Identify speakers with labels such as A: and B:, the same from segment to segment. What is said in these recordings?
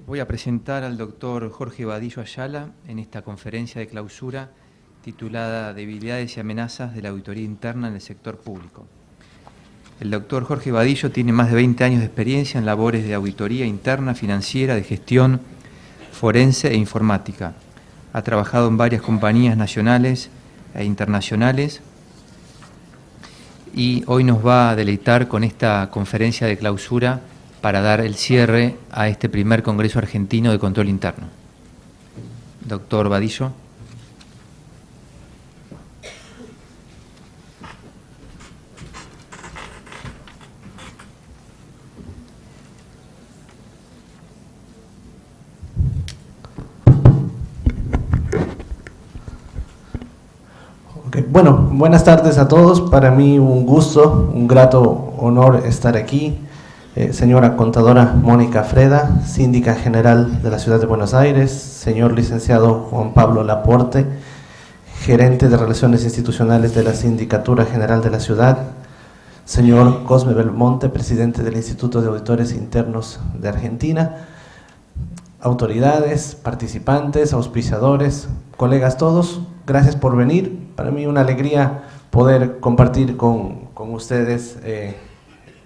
A: Voy a presentar al doctor Jorge Vadillo Ayala en esta conferencia de clausura titulada Debilidades y amenazas de la auditoría interna en el sector público. El doctor Jorge Vadillo tiene más de 20 años de experiencia en labores de auditoría interna, financiera, de gestión, forense e informática. Ha trabajado en varias compañías nacionales e internacionales y hoy nos va a deleitar con esta conferencia de clausura para dar el cierre a este primer Congreso Argentino de Control Interno. Doctor Vadillo.
B: Bueno, buenas tardes a todos. Para mí un gusto, un grato honor estar aquí. Señora contadora Mónica Freda, síndica general de la Ciudad de Buenos Aires, señor licenciado Juan Pablo Laporte, gerente de Relaciones Institucionales de la Sindicatura General de la Ciudad, señor Cosme Belmonte, presidente del Instituto de Auditores Internos de Argentina, autoridades, participantes, auspiciadores, colegas todos, gracias por venir. Para mí una alegría poder compartir con ustedes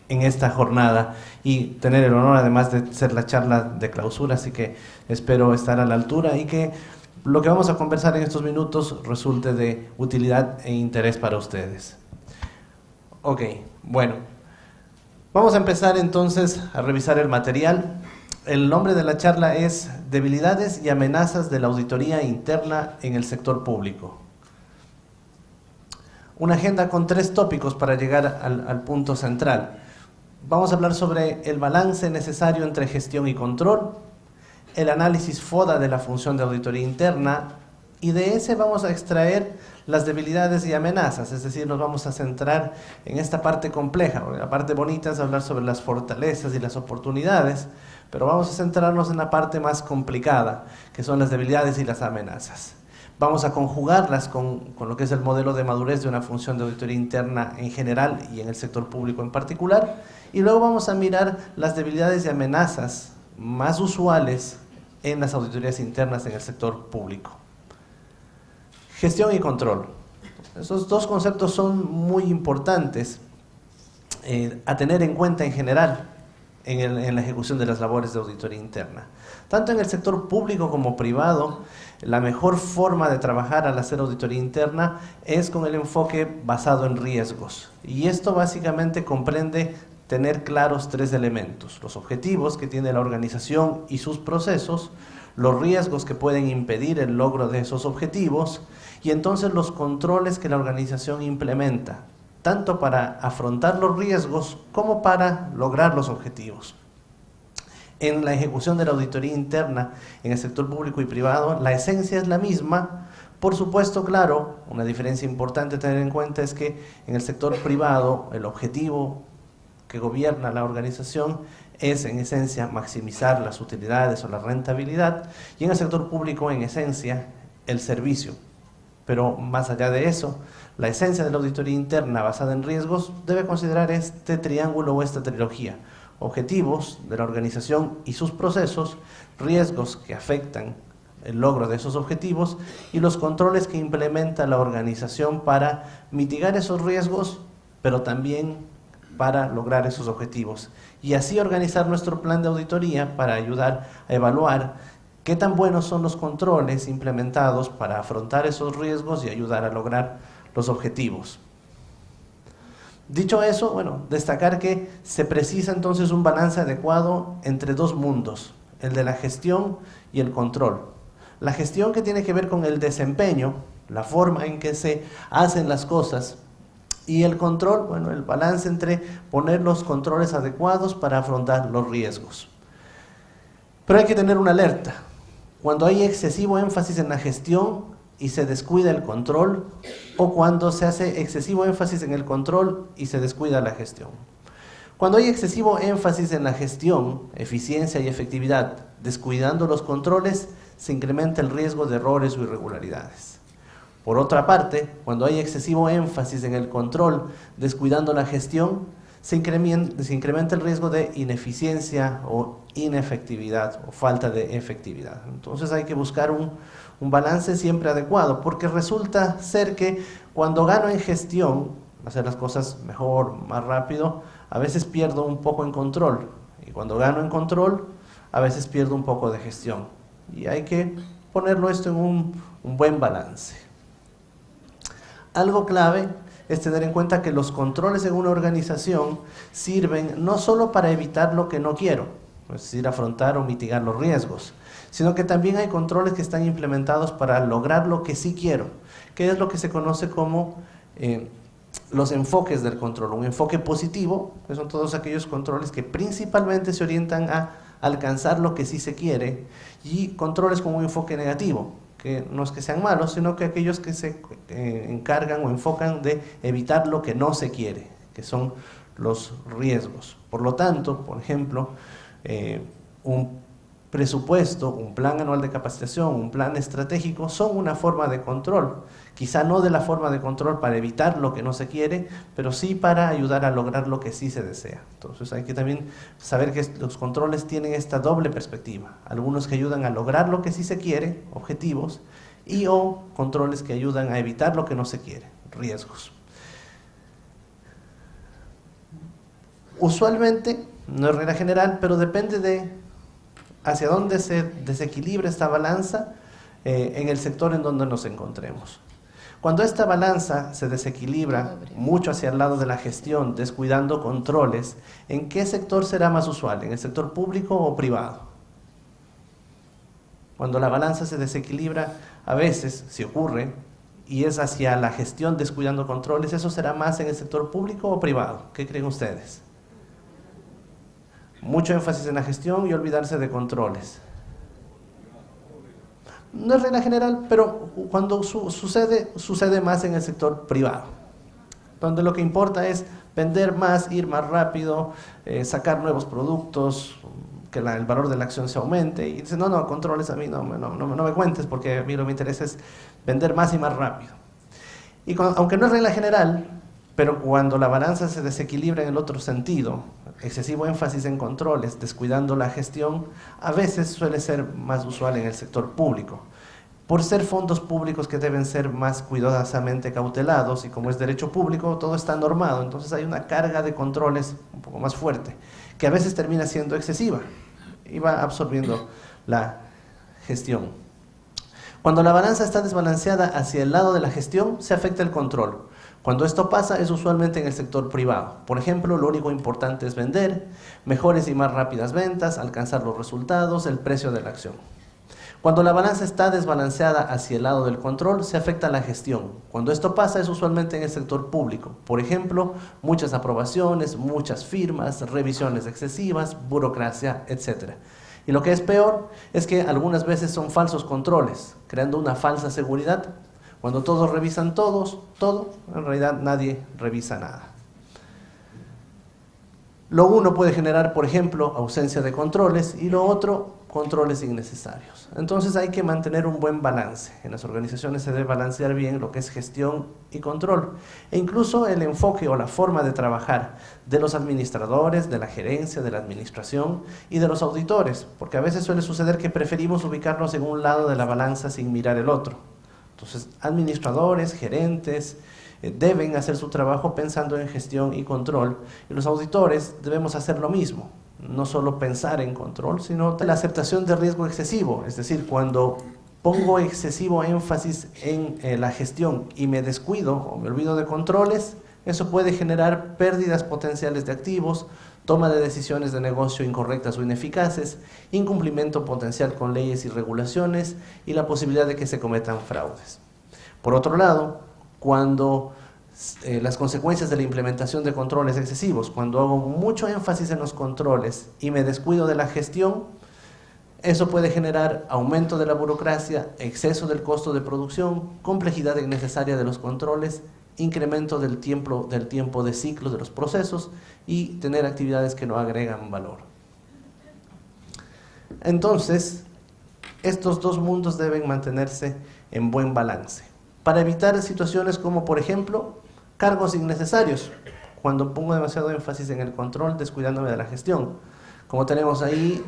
B: en esta jornada y tener el honor además de ser la charla de clausura, así que espero estar a la altura y que lo que vamos a conversar en estos minutos resulte de utilidad e interés para ustedes. Ok, bueno, vamos a empezar entonces a revisar el material. El nombre de la charla es Debilidades y amenazas de la auditoría interna en el sector público. Una agenda con 3 tópicos para llegar al punto central. Vamos a hablar sobre el balance necesario entre gestión y control, el análisis FODA de la función de auditoría interna y de ese vamos a extraer las debilidades y amenazas, es decir, nos vamos a centrar en esta parte compleja, porque la parte bonita es hablar sobre las fortalezas y las oportunidades, pero vamos a centrarnos en la parte más complicada, que son las debilidades y las amenazas. Vamos a conjugarlas con lo que es el modelo de madurez de una función de auditoría interna en general y en el sector público en particular, y luego vamos a mirar las debilidades y amenazas más usuales en las auditorías internas en el sector público. Gestión y control. Esos 2 conceptos son muy importantes a tener en cuenta en general en la ejecución de las labores de auditoría interna. Tanto en el sector público como privado, la mejor forma de trabajar al hacer auditoría interna es con el enfoque basado en riesgos. Y esto básicamente comprende tener claros 3 elementos: los objetivos que tiene la organización y sus procesos, los riesgos que pueden impedir el logro de esos objetivos y entonces los controles que la organización implementa, tanto para afrontar los riesgos como para lograr los objetivos. En la ejecución de la auditoría interna en el sector público y privado, la esencia es la misma. Por supuesto, claro, una diferencia importante a tener en cuenta es que en el sector privado el objetivo que gobierna la organización es en esencia maximizar las utilidades o la rentabilidad, y en el sector público en esencia el servicio. Pero más allá de eso, la esencia de la auditoría interna basada en riesgos debe considerar este triángulo o esta trilogía: objetivos de la organización y sus procesos, riesgos que afectan el logro de esos objetivos y los controles que implementa la organización para mitigar esos riesgos, pero también para lograr esos objetivos. Y así organizar nuestro plan de auditoría para ayudar a evaluar qué tan buenos son los controles implementados para afrontar esos riesgos y ayudar a lograr los objetivos. Dicho eso, bueno, destacar que se precisa entonces un balance adecuado entre 2 mundos, el de la gestión y el control. La gestión, que tiene que ver con el desempeño, la forma en que se hacen las cosas, y el control, bueno, el balance entre poner los controles adecuados para afrontar los riesgos. Pero hay que tener una alerta. Cuando hay excesivo énfasis en la gestión y se descuida el control, o cuando se hace excesivo énfasis en el control y se descuida la gestión. Cuando hay excesivo énfasis en la gestión, eficiencia y efectividad, descuidando los controles, se incrementa el riesgo de errores o irregularidades. Por otra parte, cuando hay excesivo énfasis en el control, descuidando la gestión, se incrementa el riesgo de ineficiencia o inefectividad o falta de efectividad. Entonces hay que buscar un balance siempre adecuado, porque resulta ser que cuando gano en gestión, hacer las cosas mejor, más rápido, a veces pierdo un poco en control, y cuando gano en control, a veces pierdo un poco de gestión, y hay que ponerlo esto en un buen balance. Algo clave es tener en cuenta que los controles en una organización sirven no solo para evitar lo que no quiero, es decir, afrontar o mitigar los riesgos, sino que también hay controles que están implementados para lograr lo que sí quiero, que es lo que se conoce como los enfoques del control. Un enfoque positivo, que son todos aquellos controles que principalmente se orientan a alcanzar lo que sí se quiere, y controles con un enfoque negativo, que no es que sean malos, sino que aquellos que se encargan o enfocan de evitar lo que no se quiere, que son los riesgos. Por lo tanto, por ejemplo, un presupuesto, un plan anual de capacitación, un plan estratégico son una forma de control, quizá no de la forma de control para evitar lo que no se quiere, pero sí para ayudar a lograr lo que sí se desea. Entonces hay que también saber que los controles tienen esta doble perspectiva, algunos que ayudan a lograr lo que sí se quiere, objetivos, y o controles que ayudan a evitar lo que no se quiere, riesgos. Usualmente, no es regla general, pero depende de hacia dónde se desequilibra esta balanza en el sector en donde nos encontremos. Cuando esta balanza se desequilibra mucho hacia el lado de la gestión, descuidando controles, ¿en qué sector será más usual? ¿En el sector público o privado? Cuando la balanza se desequilibra, a veces, si ocurre, y es hacia la gestión descuidando controles, ¿eso será más en el sector público o privado? ¿Qué creen ustedes? Mucho énfasis en la gestión y olvidarse de controles. No es regla general, pero cuando sucede más en el sector privado, donde lo que importa es vender más, ir más rápido, sacar nuevos productos, que el valor de la acción se aumente, y dice, no, controles a mí no me cuentes, porque a mí lo que me interesa es vender más y más rápido. Y aunque no es regla general, pero cuando la balanza se desequilibra en el otro sentido, excesivo énfasis en controles, descuidando la gestión, a veces suele ser más usual en el sector público. Por ser fondos públicos que deben ser más cuidadosamente cautelados, y como es derecho público, todo está normado, entonces hay una carga de controles un poco más fuerte, que a veces termina siendo excesiva y va absorbiendo la gestión. Cuando la balanza está desbalanceada hacia el lado de la gestión, se afecta el control. Cuando esto pasa es usualmente en el sector privado. Por ejemplo, lo único importante es vender, mejores y más rápidas ventas, alcanzar los resultados, el precio de la acción. Cuando la balanza está desbalanceada hacia el lado del control, se afecta la gestión. Cuando esto pasa es usualmente en el sector público. Por ejemplo, muchas aprobaciones, muchas firmas, revisiones excesivas, burocracia, etc. Y lo que es peor es que algunas veces son falsos controles, creando una falsa seguridad. Cuando todos revisan todo, en realidad nadie revisa nada. Lo uno puede generar, por ejemplo, ausencia de controles, y lo otro, controles innecesarios. Entonces hay que mantener un buen balance. En las organizaciones se debe balancear bien lo que es gestión y control, e incluso el enfoque o la forma de trabajar de los administradores, de la gerencia, de la administración y de los auditores, porque a veces suele suceder que preferimos ubicarnos en un lado de la balanza sin mirar el otro. Entonces, administradores, gerentes, deben hacer su trabajo pensando en gestión y control, y los auditores debemos hacer lo mismo, no solo pensar en control, sino la aceptación de riesgo excesivo, es decir, cuando pongo excesivo énfasis en la gestión y me descuido o me olvido de controles, eso puede generar pérdidas potenciales de activos, toma de decisiones de negocio incorrectas o ineficaces, incumplimiento potencial con leyes y regulaciones y la posibilidad de que se cometan fraudes. Por otro lado, cuando las consecuencias de la implementación de controles excesivos, cuando hago mucho énfasis en los controles y me descuido de la gestión, eso puede generar aumento de la burocracia, exceso del costo de producción, complejidad innecesaria de los controles, incremento del tiempo de ciclo de los procesos y tener actividades que no agregan valor. Entonces, estos dos mundos deben mantenerse en buen balance para evitar situaciones como, por ejemplo, cargos innecesarios. cuando pongo demasiado énfasis en el control, descuidándome de la gestión. Como tenemos ahí,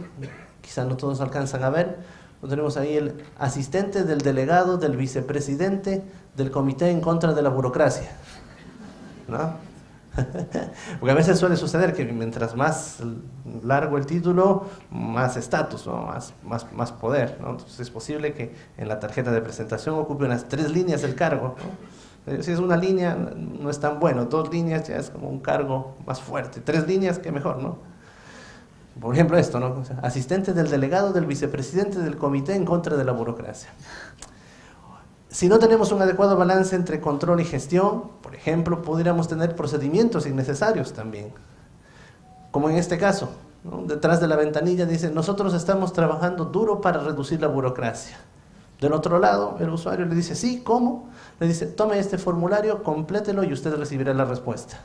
B: quizás no todos alcanzan a ver, tenemos ahí el asistente del delegado, del vicepresidente, del comité en contra de la burocracia, ¿no? Porque a veces suele suceder que mientras más largo el título, más estatus, ¿no? más poder, ¿no? Entonces es posible que en la tarjeta de presentación ocupe unas 3 líneas el cargo, ¿no? Si es una línea no es tan bueno, 2 líneas ya es como un cargo más fuerte, 3 líneas que mejor, ¿no? Por ejemplo esto, ¿no? O sea, asistente del delegado, del vicepresidente, del comité en contra de la burocracia. Si no tenemos un adecuado balance entre control y gestión, por ejemplo, pudiéramos tener procedimientos innecesarios también. Como en este caso, ¿no? Detrás de la ventanilla dice, nosotros estamos trabajando duro para reducir la burocracia. Del otro lado, el usuario le dice, sí, ¿cómo? Le dice, tome este formulario, complételo y usted recibirá la respuesta.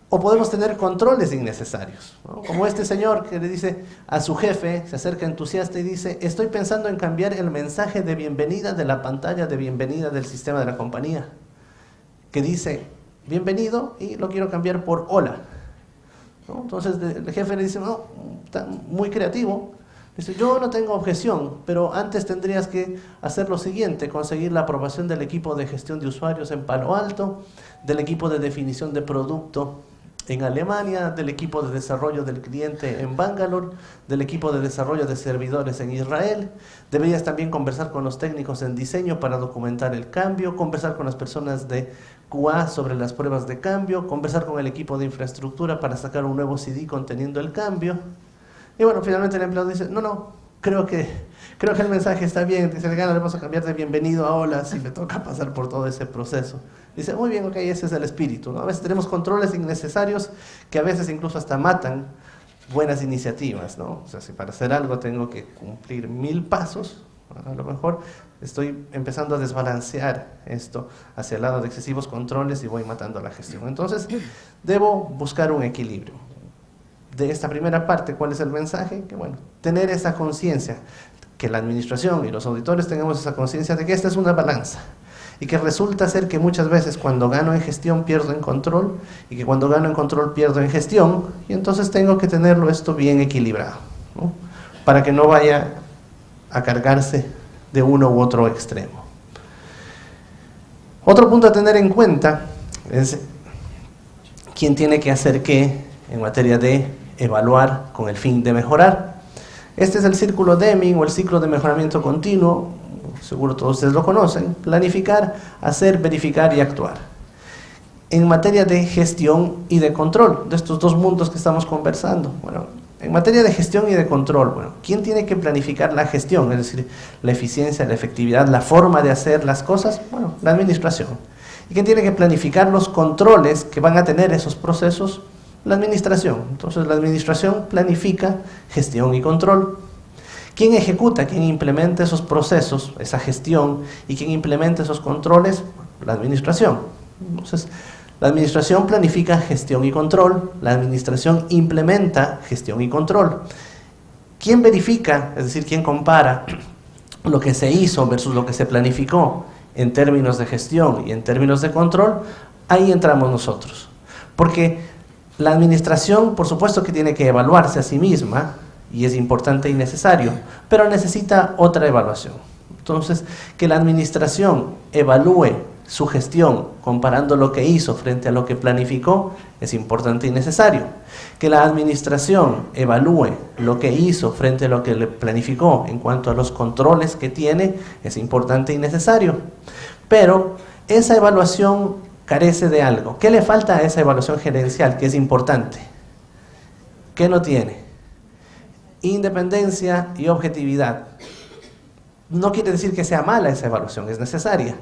B: O podemos tener controles innecesarios, ¿no? Como este señor que le dice a su jefe, se acerca entusiasta y dice, estoy pensando en cambiar el mensaje de bienvenida de la pantalla de bienvenida del sistema de la compañía, que dice, bienvenido, y lo quiero cambiar por hola, ¿no? Entonces el jefe le dice, no, está muy creativo. Dice, yo no tengo objeción, pero antes tendrías que hacer lo siguiente, conseguir la aprobación del equipo de gestión de usuarios en Palo Alto, del equipo de definición de producto en Alemania, del equipo de desarrollo del cliente en Bangalore, del equipo de desarrollo de servidores en Israel. Deberías también conversar con los técnicos en diseño para documentar el cambio, conversar con las personas de QA sobre las pruebas de cambio, conversar con el equipo de infraestructura para sacar un nuevo CD conteniendo el cambio. Y bueno, finalmente el empleado dice, no, creo que el mensaje está bien. Dice, le vamos a cambiar de bienvenido a hola si me toca pasar por todo ese proceso. Dice, muy bien, ok, ese es el espíritu, ¿no? A veces tenemos controles innecesarios que a veces incluso hasta matan buenas iniciativas, ¿no? O sea, si para hacer algo tengo que cumplir 1000 pasos, a lo mejor estoy empezando a desbalancear esto hacia el lado de excesivos controles y voy matando la gestión. Entonces, debo buscar un equilibrio. De esta primera parte, ¿cuál es el mensaje? Que bueno, tener esa conciencia, que la administración y los auditores tengamos esa conciencia de que esta es una balanza y que resulta ser que muchas veces cuando gano en gestión pierdo en control y que cuando gano en control pierdo en gestión, y entonces tengo que tenerlo esto bien equilibrado, ¿no? Para que no vaya a cargarse de uno u otro extremo. Otro punto a tener en cuenta es quién tiene que hacer qué en materia de evaluar con el fin de mejorar. Este es el círculo Deming o el ciclo de mejoramiento continuo, seguro todos ustedes lo conocen: planificar, hacer, verificar y actuar. En materia de gestión y de control, de estos dos mundos que estamos conversando, bueno, en materia de gestión y de control, bueno, ¿quién tiene que planificar la gestión? Es decir, la eficiencia, la efectividad, la forma de hacer las cosas, bueno, la administración. ¿Y quién tiene que planificar los controles que van a tener esos procesos? La administración. Entonces la administración planifica gestión y control. ¿Quién ejecuta, quién implementa esos procesos, esa gestión, y quién implementa esos controles? La administración. Entonces la administración planifica gestión y control, la administración implementa gestión y control. ¿Quién verifica, es decir, quién compara lo que se hizo versus lo que se planificó en términos de gestión y en términos de control? Ahí entramos nosotros. Porque la administración, por supuesto que tiene que evaluarse a sí misma, y es importante y necesario, pero necesita otra evaluación. Entonces, que la administración evalúe su gestión comparando lo que hizo frente a lo que planificó es importante y necesario. Que la administración evalúe lo que hizo frente a lo que le planificó en cuanto a los controles que tiene es importante y necesario. Pero esa evaluación carece de algo. ¿Qué le falta a esa evaluación gerencial que es importante? ¿Qué no tiene? Independencia y objetividad. No quiere decir que sea mala esa evaluación, es necesaria,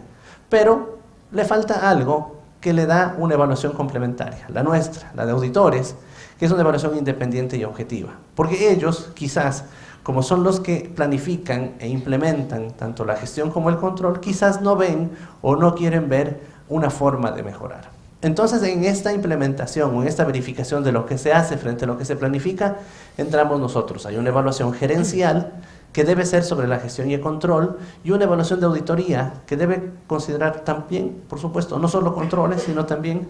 B: pero le falta algo que le da una evaluación complementaria, la nuestra, la de auditores, que es una evaluación independiente y objetiva, porque ellos quizás, como son los que planifican e implementan tanto la gestión como el control, quizás no ven o no quieren ver una forma de mejorar. Entonces, en esta implementación o en esta verificación de lo que se hace frente a lo que se planifica, entramos nosotros. Hay una evaluación gerencial que debe ser sobre la gestión y el control, y una evaluación de auditoría que debe considerar también, por supuesto, no solo controles, sino también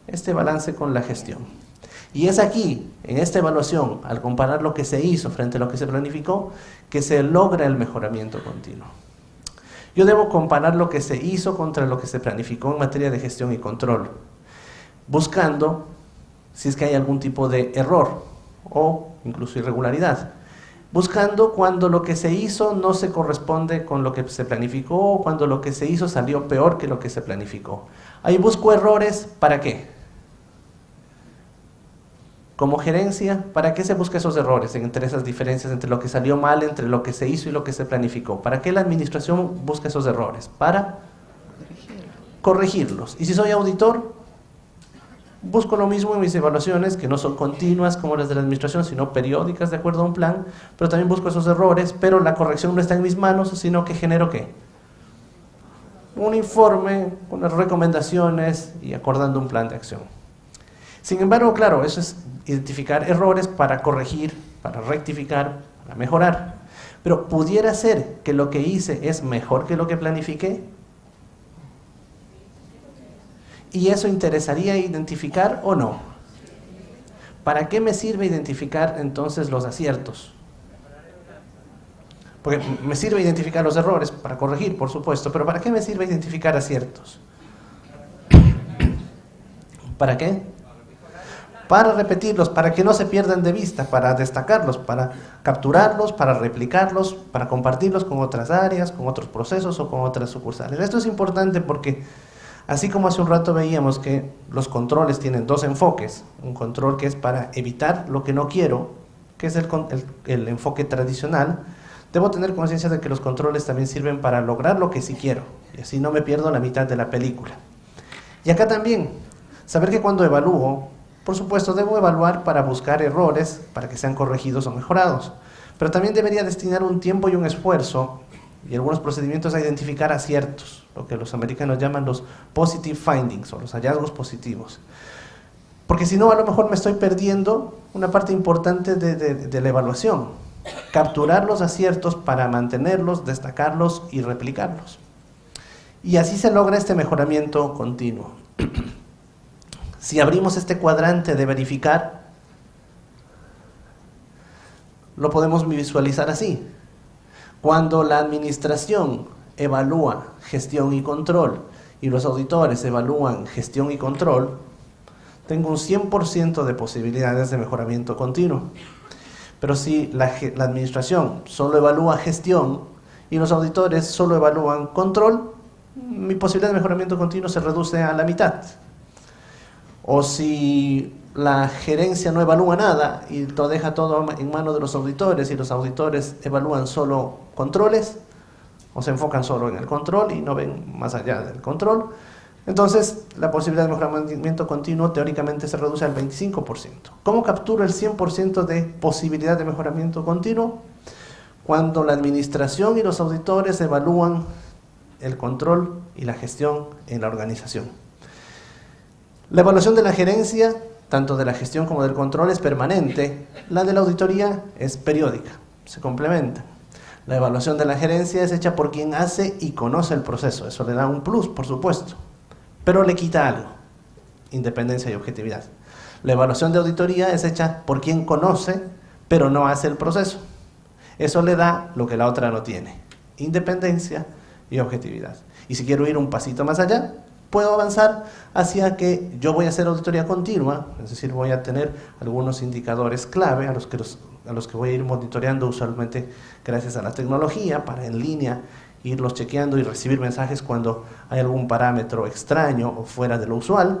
B: este balance con la gestión. Y es aquí, en esta evaluación, al comparar lo que se hizo frente a lo que se planificó, que se logra el mejoramiento continuo. Yo debo comparar lo que se hizo contra lo que se planificó en materia de gestión y control, buscando si es que hay algún tipo de error o incluso irregularidad. Buscando cuando lo que se hizo no se corresponde con lo que se planificó o cuando lo que se hizo salió peor que lo que se planificó. Ahí busco errores, ¿para qué? Como gerencia, ¿para qué se busca esos errores entre esas diferencias entre lo que salió mal, entre lo que se hizo y lo que se planificó? ¿Para qué la administración busca esos errores? Para corregirlos. Y si soy auditor, busco lo mismo en mis evaluaciones, que no son continuas como las de la administración, sino periódicas de acuerdo a un plan, pero también busco esos errores, pero la corrección no está en mis manos, sino que genero ¿qué? Un informe con las recomendaciones y acordando un plan de acción. Sin embargo, claro, eso es identificar errores para corregir, para rectificar, para mejorar. Pero ¿pudiera ser que lo que hice es mejor que lo que planifiqué? ¿Y eso interesaría identificar o no? ¿Para qué me sirve identificar entonces los aciertos? Porque me sirve identificar los errores para corregir, por supuesto, pero ¿para qué me sirve identificar aciertos? ¿Para qué? Para repetirlos, para que no se pierdan de vista, para destacarlos, para capturarlos, para replicarlos, para compartirlos con otras áreas, con otros procesos o con otras sucursales. Esto es importante porque así como hace un rato veíamos que los controles tienen dos enfoques, un control que es para evitar lo que no quiero, que es el enfoque tradicional, debo tener conciencia de que los controles también sirven para lograr lo que sí quiero, y así no me pierdo la mitad de la película. Y acá también, saber que cuando evalúo, por supuesto debo evaluar para buscar errores, para que sean corregidos o mejorados, pero también debería destinar un tiempo y un esfuerzo y algunos procedimientos a identificar aciertos, lo que los americanos llaman los positive findings o los hallazgos positivos. Porque si no, a lo mejor me estoy perdiendo una parte importante de la evaluación. Capturar los aciertos para mantenerlos, destacarlos y replicarlos. Y así se logra este mejoramiento continuo. Si abrimos este cuadrante de verificar, lo podemos visualizar así. Cuando la administración evalúa gestión y control y los auditores evalúan gestión y control, tengo un 100% de posibilidades de mejoramiento continuo. Pero si la administración solo evalúa gestión y los auditores solo evalúan control, mi posibilidad de mejoramiento continuo se reduce a la mitad. O si la gerencia no evalúa nada y lo deja todo en manos de los auditores y los auditores evalúan solo controles o se enfocan solo en el control y no ven más allá del control, entonces la posibilidad de mejoramiento continuo teóricamente se reduce al 25%. ¿Cómo capturo el 100% de posibilidad de mejoramiento continuo? Cuando la administración y los auditores evalúan el control y la gestión en la organización. La evaluación de la gerencia, tanto de la gestión como del control, es permanente. La de la auditoría es periódica, se complementa. La evaluación de la gerencia es hecha por quien hace y conoce el proceso. Eso le da un plus, por supuesto, pero le quita algo: independencia y objetividad. La evaluación de auditoría es hecha por quien conoce, pero no hace el proceso. Eso le da lo que la otra no tiene: independencia y objetividad. Y si quiero ir un pasito más allá, puedo avanzar hacia que yo voy a hacer auditoría continua, es decir, voy a tener algunos indicadores clave a los que voy a ir monitoreando usualmente gracias a la tecnología, para en línea irlos chequeando y recibir mensajes cuando hay algún parámetro extraño o fuera de lo usual.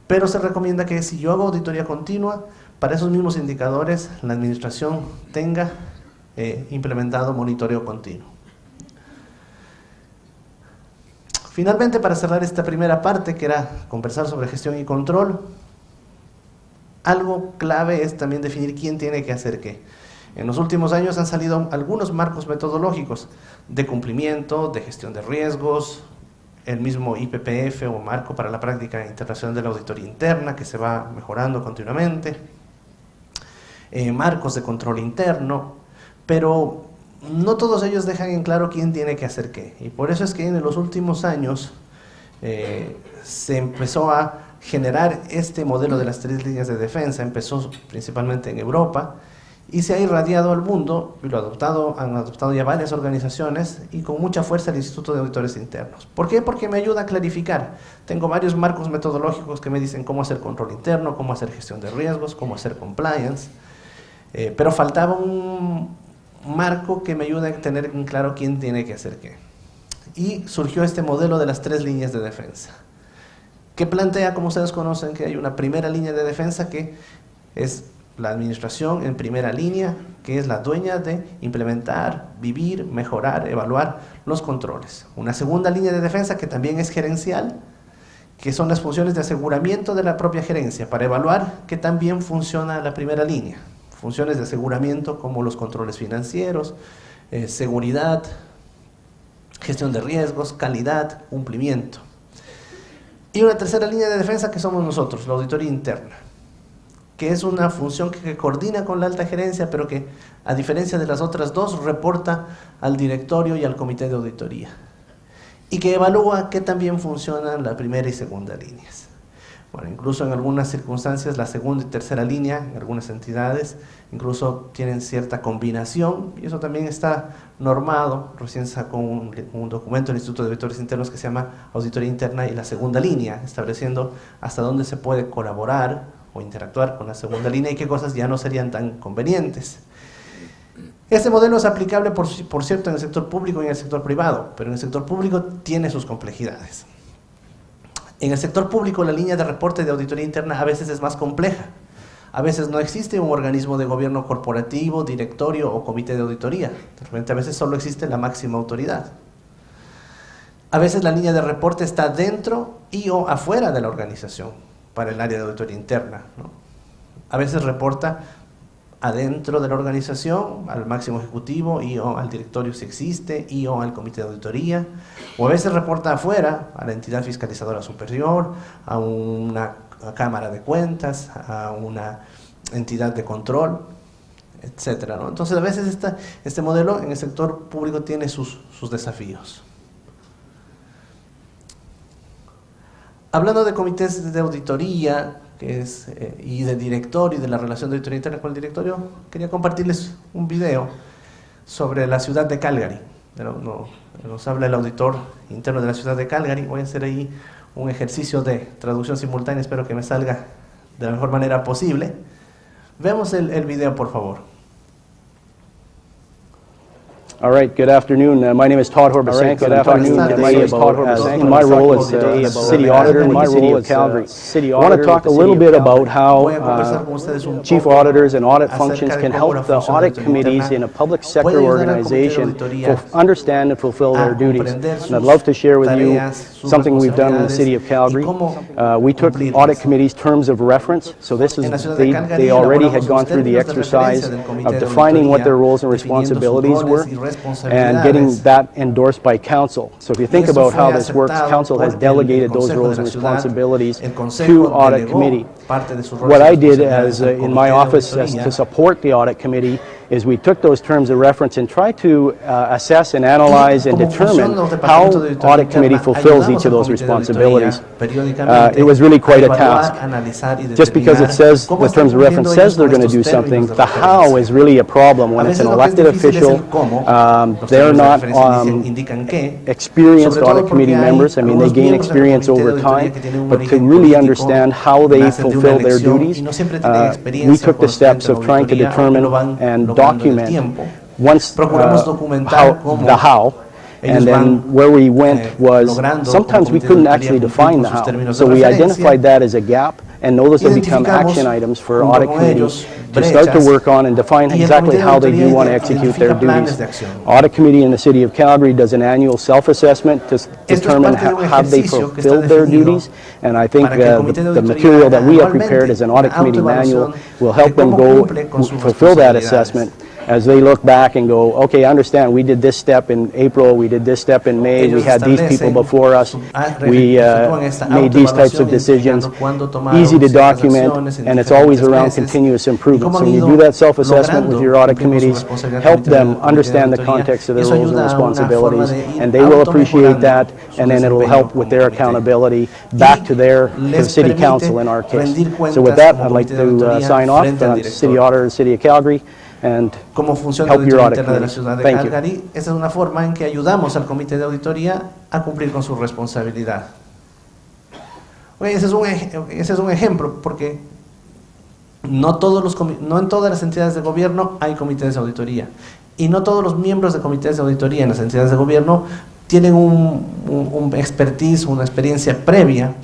B: Pero se recomienda que si yo hago auditoría continua, para esos mismos indicadores la administración tenga implementado monitoreo continuo. Finalmente, para cerrar esta primera parte, que era conversar sobre gestión y control, algo clave es también definir quién tiene que hacer qué. En los últimos años han salido algunos marcos metodológicos de cumplimiento, de gestión de riesgos, el mismo IPPF o Marco para la Práctica Internacional de la Auditoría Interna, que se va mejorando continuamente, marcos de control interno, pero no todos ellos dejan en claro quién tiene que hacer qué. Y por eso es que en los últimos años se empezó a generar este modelo de las 3 líneas de defensa. Empezó principalmente en Europa y se ha irradiado al mundo, y han adoptado ya varias organizaciones y con mucha fuerza el Instituto de Auditores Internos. ¿Por qué? Porque me ayuda a clarificar. Tengo varios marcos metodológicos que me dicen cómo hacer control interno, cómo hacer gestión de riesgos, cómo hacer compliance, pero faltaba un marco que me ayude a tener en claro quién tiene que hacer qué. Y surgió este modelo de las 3 líneas de defensa, que plantea, como ustedes conocen, que hay una primera línea de defensa que es la administración en primera línea, que es la dueña de implementar, vivir, mejorar, evaluar los controles. Una segunda línea de defensa que también es gerencial, que son las funciones de aseguramiento de la propia gerencia, para evaluar que también funciona la primera línea. Funciones de aseguramiento como los controles financieros, seguridad, gestión de riesgos, calidad, cumplimiento. Y una tercera línea de defensa que somos nosotros, la auditoría interna, que es una función que coordina con la alta gerencia, pero que, a diferencia de las otras dos, reporta al directorio y al comité de auditoría, y que evalúa que también funcionan la primera y segunda líneas. Bueno, incluso en algunas circunstancias, la segunda y tercera línea, en algunas entidades, incluso tienen cierta combinación, y eso también está normado. Recién sacó un documento del Instituto de Auditores Internos que se llama Auditoría Interna y la segunda línea, estableciendo hasta dónde se puede colaborar o interactuar con la segunda línea y qué cosas ya no serían tan convenientes. Este modelo es aplicable, por cierto, en el sector público y en el sector privado, pero en el sector público tiene sus complejidades. En el sector público, la línea de reporte de auditoría interna a veces es más compleja. A veces no existe un organismo de gobierno corporativo, directorio o comité de auditoría. De repente, a veces solo existe la máxima autoridad. A veces la línea de reporte está dentro y o afuera de la organización para el área de auditoría interna, ¿no? A veces reporta adentro de la organización, al máximo ejecutivo y o al directorio si existe, y o al comité de auditoría, o a veces reporta afuera, a la entidad fiscalizadora superior, a una cámara de cuentas, a una entidad de control, etcétera, ¿no? Entonces, a veces este modelo en el sector público tiene sus desafíos. Hablando de comités de auditoría, y de directorio y de la relación de auditoría interna con el directorio, quería compartirles un video sobre la ciudad de Calgary. Nos habla el auditor interno de la ciudad de Calgary. Voy a hacer ahí un ejercicio de traducción simultánea, espero que me salga de la mejor manera posible. Veamos el video, por favor.
C: All right, good afternoon. My name is Todd Horbasenko.
B: Good afternoon.
C: In my role as City Auditor in the City of Calgary. I want to talk a little bit about how Chief Auditors and audit functions can help the audit committees in a public sector organization understand and fulfill their duties. And I'd love to share with you something we've done in the City of Calgary. We took audit committees' terms of reference. So this is, they already had gone through the exercise of defining what their roles and responsibilities were, and getting that endorsed by Council. So if you think about how this works, Council has delegated those roles and responsibilities to Audit Committee. What I did as in my office to support the Audit Committee is we took those terms of reference and tried to assess and analyze and determine how Audit Committee fulfills each of those responsibilities. It was really quite a task. Just because it says, the terms of reference says they're going to do something, the how is really a problem when it's an elected official. They're not experienced Audit Committee members. I mean, they gain experience over time, but to really understand how they fulfill their duties, we took the steps of trying to determine and document once the how, and then where we went was sometimes we couldn't actually define the how. So we identified that as a gap, and those have become action items for Audit Committee to start to work on and define exactly how they do want to execute their duties. Audit Committee in the City of Calgary does an annual self-assessment to determine how they fulfilled their duties, and I think the material that we have prepared as an Audit Committee manual will help them go fulfill that assessment as they look back and go, okay, I understand, we did this step in April, we did this step in May, we had these people before us, we made these types of decisions, easy to document, and it's always around continuous improvement. So when you do that self-assessment with your audit committees, help them understand the context of their roles and responsibilities, and they will appreciate that, and then it will help with their accountability back to the City Council in our case. So with that, I'd like to sign off, City Auditor and City of Calgary, and
B: como función de
C: help your
B: auditoría
C: audit
B: interna de la
C: committees.
B: ciudad de
C: Thank you.
B: Calgary. Esa es una forma en que ayudamos al comité de auditoría a cumplir con su responsabilidad. Oye, ese es un ejemplo, porque no en todas las entidades de gobierno hay comités de auditoría, y no todos los miembros de comités de auditoría en las entidades de gobierno tienen un expertise, una experiencia previa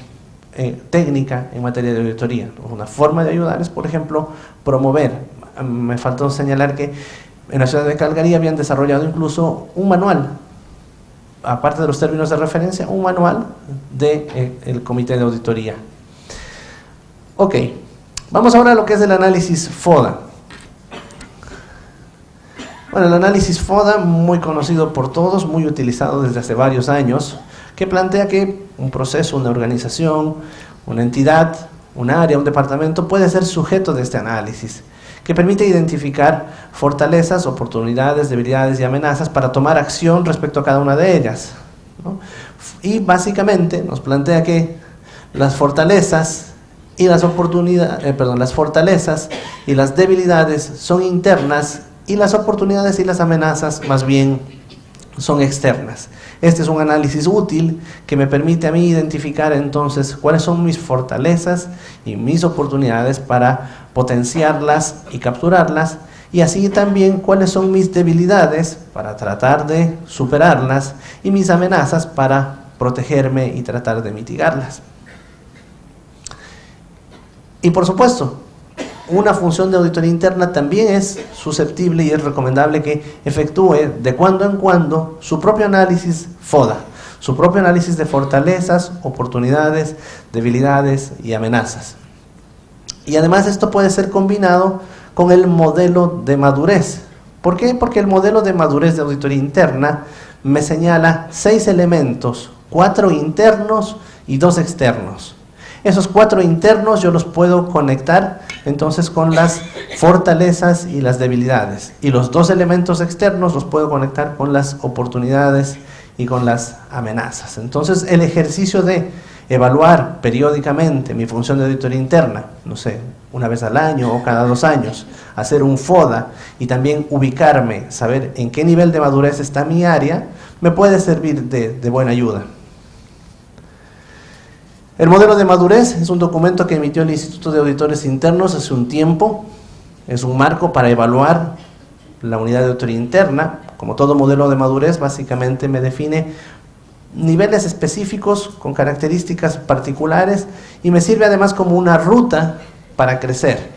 B: técnica en materia de auditoría. Una forma de ayudar es, por ejemplo, promover. Me faltó señalar que en la ciudad de Calgary habían desarrollado incluso un manual, aparte de los términos de referencia, un manual del comité de auditoría. Ok, vamos ahora a lo que es el análisis FODA. Bueno, el análisis FODA, muy conocido por todos, muy utilizado desde hace varios años, que plantea que un proceso, una organización, una entidad, un área, un departamento puede ser sujeto de este análisis, que permite identificar fortalezas, oportunidades, debilidades y amenazas para tomar acción respecto a cada una de ellas, ¿no? Y básicamente nos plantea que las fortalezas y las las fortalezas y las debilidades son internas, y las oportunidades y las amenazas más bien son externas. Este es un análisis útil que me permite a mí identificar entonces cuáles son mis fortalezas y mis oportunidades para potenciarlas y capturarlas, y así también cuáles son mis debilidades para tratar de superarlas, y mis amenazas para protegerme y tratar de mitigarlas. Y por supuesto, una función de auditoría interna también es susceptible y es recomendable que efectúe de cuando en cuando su propio análisis FODA, su propio análisis de fortalezas, oportunidades, debilidades y amenazas. Y además esto puede ser combinado con el modelo de madurez. ¿Por qué? Porque el modelo de madurez de auditoría interna me señala 6 elementos, 4 internos y 2 externos. Esos 4 internos yo los puedo conectar entonces con las fortalezas y las debilidades, y los 2 elementos externos los puedo conectar con las oportunidades y con las amenazas. Entonces el ejercicio de evaluar periódicamente mi función de auditoría interna, no sé, una vez al año o cada 2 años, hacer un FODA y también ubicarme, saber en qué nivel de madurez está mi área, me puede servir de buena ayuda. El modelo de madurez es un documento que emitió el Instituto de Auditores Internos hace un tiempo. Es un marco para evaluar la unidad de auditoría interna. Como todo modelo de madurez, básicamente me define niveles específicos con características particulares, y me sirve además como una ruta para crecer.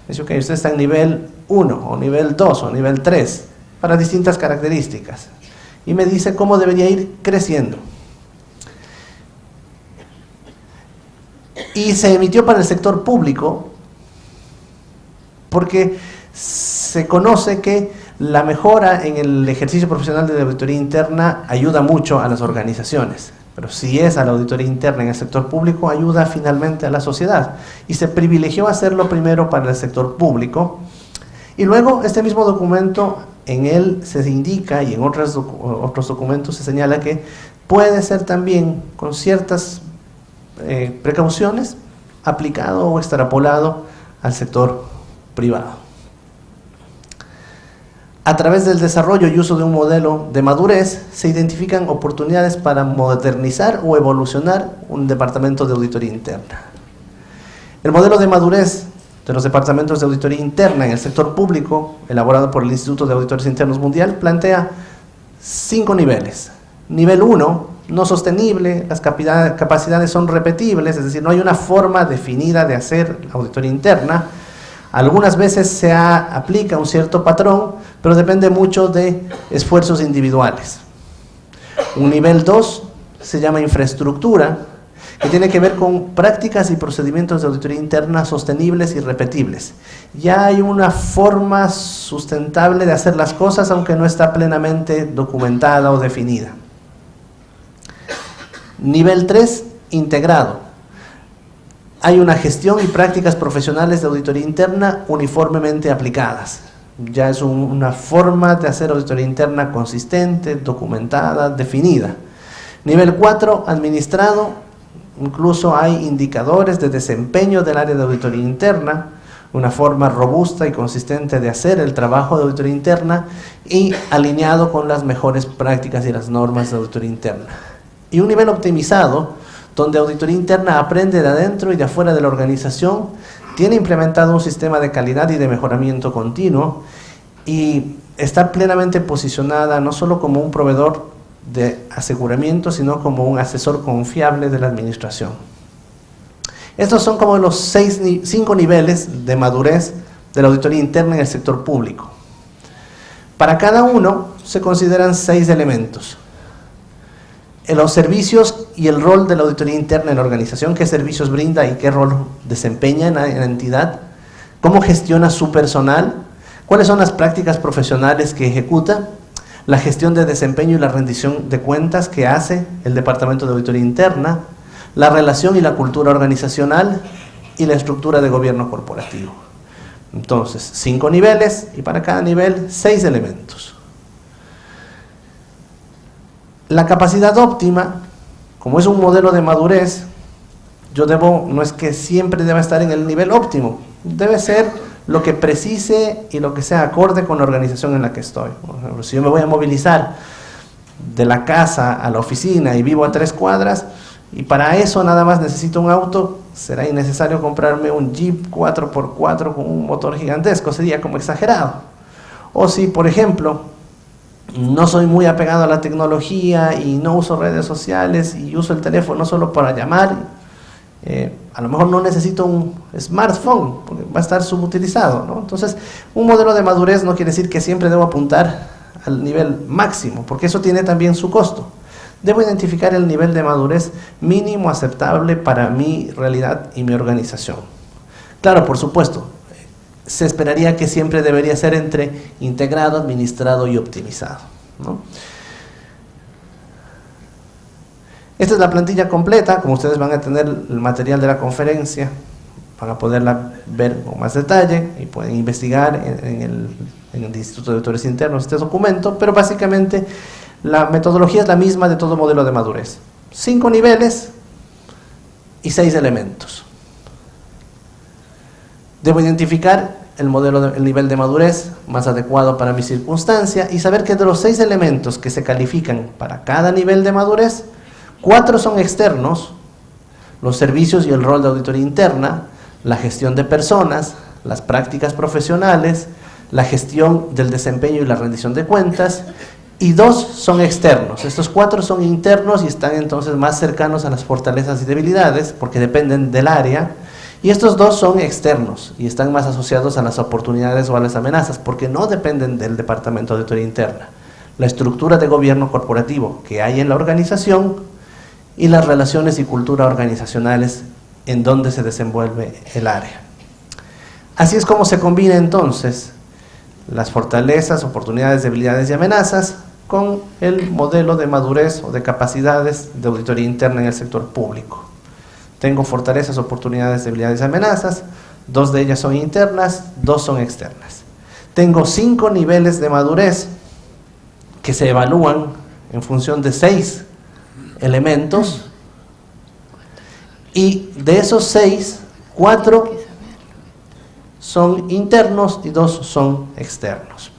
B: Dice, ok, usted está en nivel 1 o nivel 2 o nivel 3 para distintas características, y me dice cómo debería ir creciendo. Y se emitió para el sector público porque se conoce que la mejora en el ejercicio profesional de la auditoría interna ayuda mucho a las organizaciones, pero si es a la auditoría interna en el sector público, ayuda finalmente a la sociedad, y se privilegió hacerlo primero para el sector público. Y luego este mismo documento, en él se indica, y en otros documentos se señala que puede ser también con ciertas precauciones aplicado o extrapolado al sector privado. A través del desarrollo y uso de un modelo de madurez se identifican oportunidades para modernizar o evolucionar un departamento de auditoría interna. El modelo de madurez de los departamentos de auditoría interna en el sector público, elaborado por el Instituto de Auditores Internos Mundial, plantea 5 niveles. Nivel 1, no sostenible, las capacidades son repetibles, es decir, no hay una forma definida de hacer auditoría interna. Algunas veces se aplica un cierto patrón, pero depende mucho de esfuerzos individuales. Un nivel 2 se llama infraestructura, que tiene que ver con prácticas y procedimientos de auditoría interna sostenibles y repetibles. Ya hay una forma sustentable de hacer las cosas, aunque no está plenamente documentada o definida. Nivel 3, integrado. Hay una gestión y prácticas profesionales de auditoría interna uniformemente aplicadas. Ya es una forma de hacer auditoría interna consistente, documentada, definida. Nivel 4, administrado. Incluso hay indicadores de desempeño del área de auditoría interna, una forma robusta y consistente de hacer el trabajo de auditoría interna y alineado con las mejores prácticas y las normas de auditoría interna. Y un nivel optimizado, donde auditoría interna aprende de adentro y de afuera de la organización, tiene implementado un sistema de calidad y de mejoramiento continuo y está plenamente posicionada no solo como un proveedor de aseguramiento, sino como un asesor confiable de la administración. Estos son como los 5 niveles de madurez de la auditoría interna en el sector público. Para cada uno se consideran 6 elementos. En los servicios y el rol de la auditoría interna en la organización, qué servicios brinda y qué rol desempeña en la entidad, cómo gestiona su personal, cuáles son las prácticas profesionales que ejecuta, la gestión de desempeño y la rendición de cuentas que hace el Departamento de Auditoría Interna, la relación y la cultura organizacional y la estructura de gobierno corporativo. Entonces, 5 niveles y para cada nivel 6 elementos. La capacidad óptima, como es un modelo de madurez, no es que siempre deba estar en el nivel óptimo, debe ser lo que precise y lo que sea acorde con la organización en la que estoy. Por ejemplo, si yo me voy a movilizar de la casa a la oficina y vivo a 3 cuadras, y para eso nada más necesito un auto, será innecesario comprarme un Jeep 4x4 con un motor gigantesco, sería como exagerado. O si, por ejemplo, no soy muy apegado a la tecnología y no uso redes sociales y uso el teléfono solo para llamar, a lo mejor no necesito un smartphone porque va a estar subutilizado, ¿no? Entonces, un modelo de madurez no quiere decir que siempre debo apuntar al nivel máximo, porque eso tiene también su costo. Debo identificar el nivel de madurez mínimo aceptable para mi realidad y mi organización. Claro, por supuesto, se esperaría que siempre debería ser entre integrado, administrado y optimizado, ¿no? Esta es la plantilla completa. Como ustedes van a tener el material de la conferencia, van a poderla ver con más detalle y pueden investigar en el Instituto de Auditores Internos este documento, pero básicamente la metodología es la misma de todo modelo de madurez. 5 niveles y 6 elementos. Debo identificar el nivel de madurez más adecuado para mi circunstancia y saber que de los 6 elementos que se califican para cada nivel de madurez, 4 son externos: los servicios y el rol de auditoría interna, la gestión de personas, las prácticas profesionales, la gestión del desempeño y la rendición de cuentas, y 2 son externos. Estos 4 son internos y están entonces más cercanos a las fortalezas y debilidades porque dependen del área, y estos 2 son externos y están más asociados a las oportunidades o a las amenazas porque no dependen del Departamento de Auditoría Interna. La estructura de gobierno corporativo que hay en la organización y las relaciones y cultura organizacionales en donde se desenvuelve el área. Así es como se combina entonces las fortalezas, oportunidades, debilidades y amenazas con el modelo de madurez o de capacidades de auditoría interna en el sector público. Tengo fortalezas, oportunidades, debilidades y amenazas, 2 de ellas son internas, 2 son externas. Tengo 5 niveles de madurez que se evalúan en función de 6 elementos, y de esos 6, 4 son internos y 2 son externos.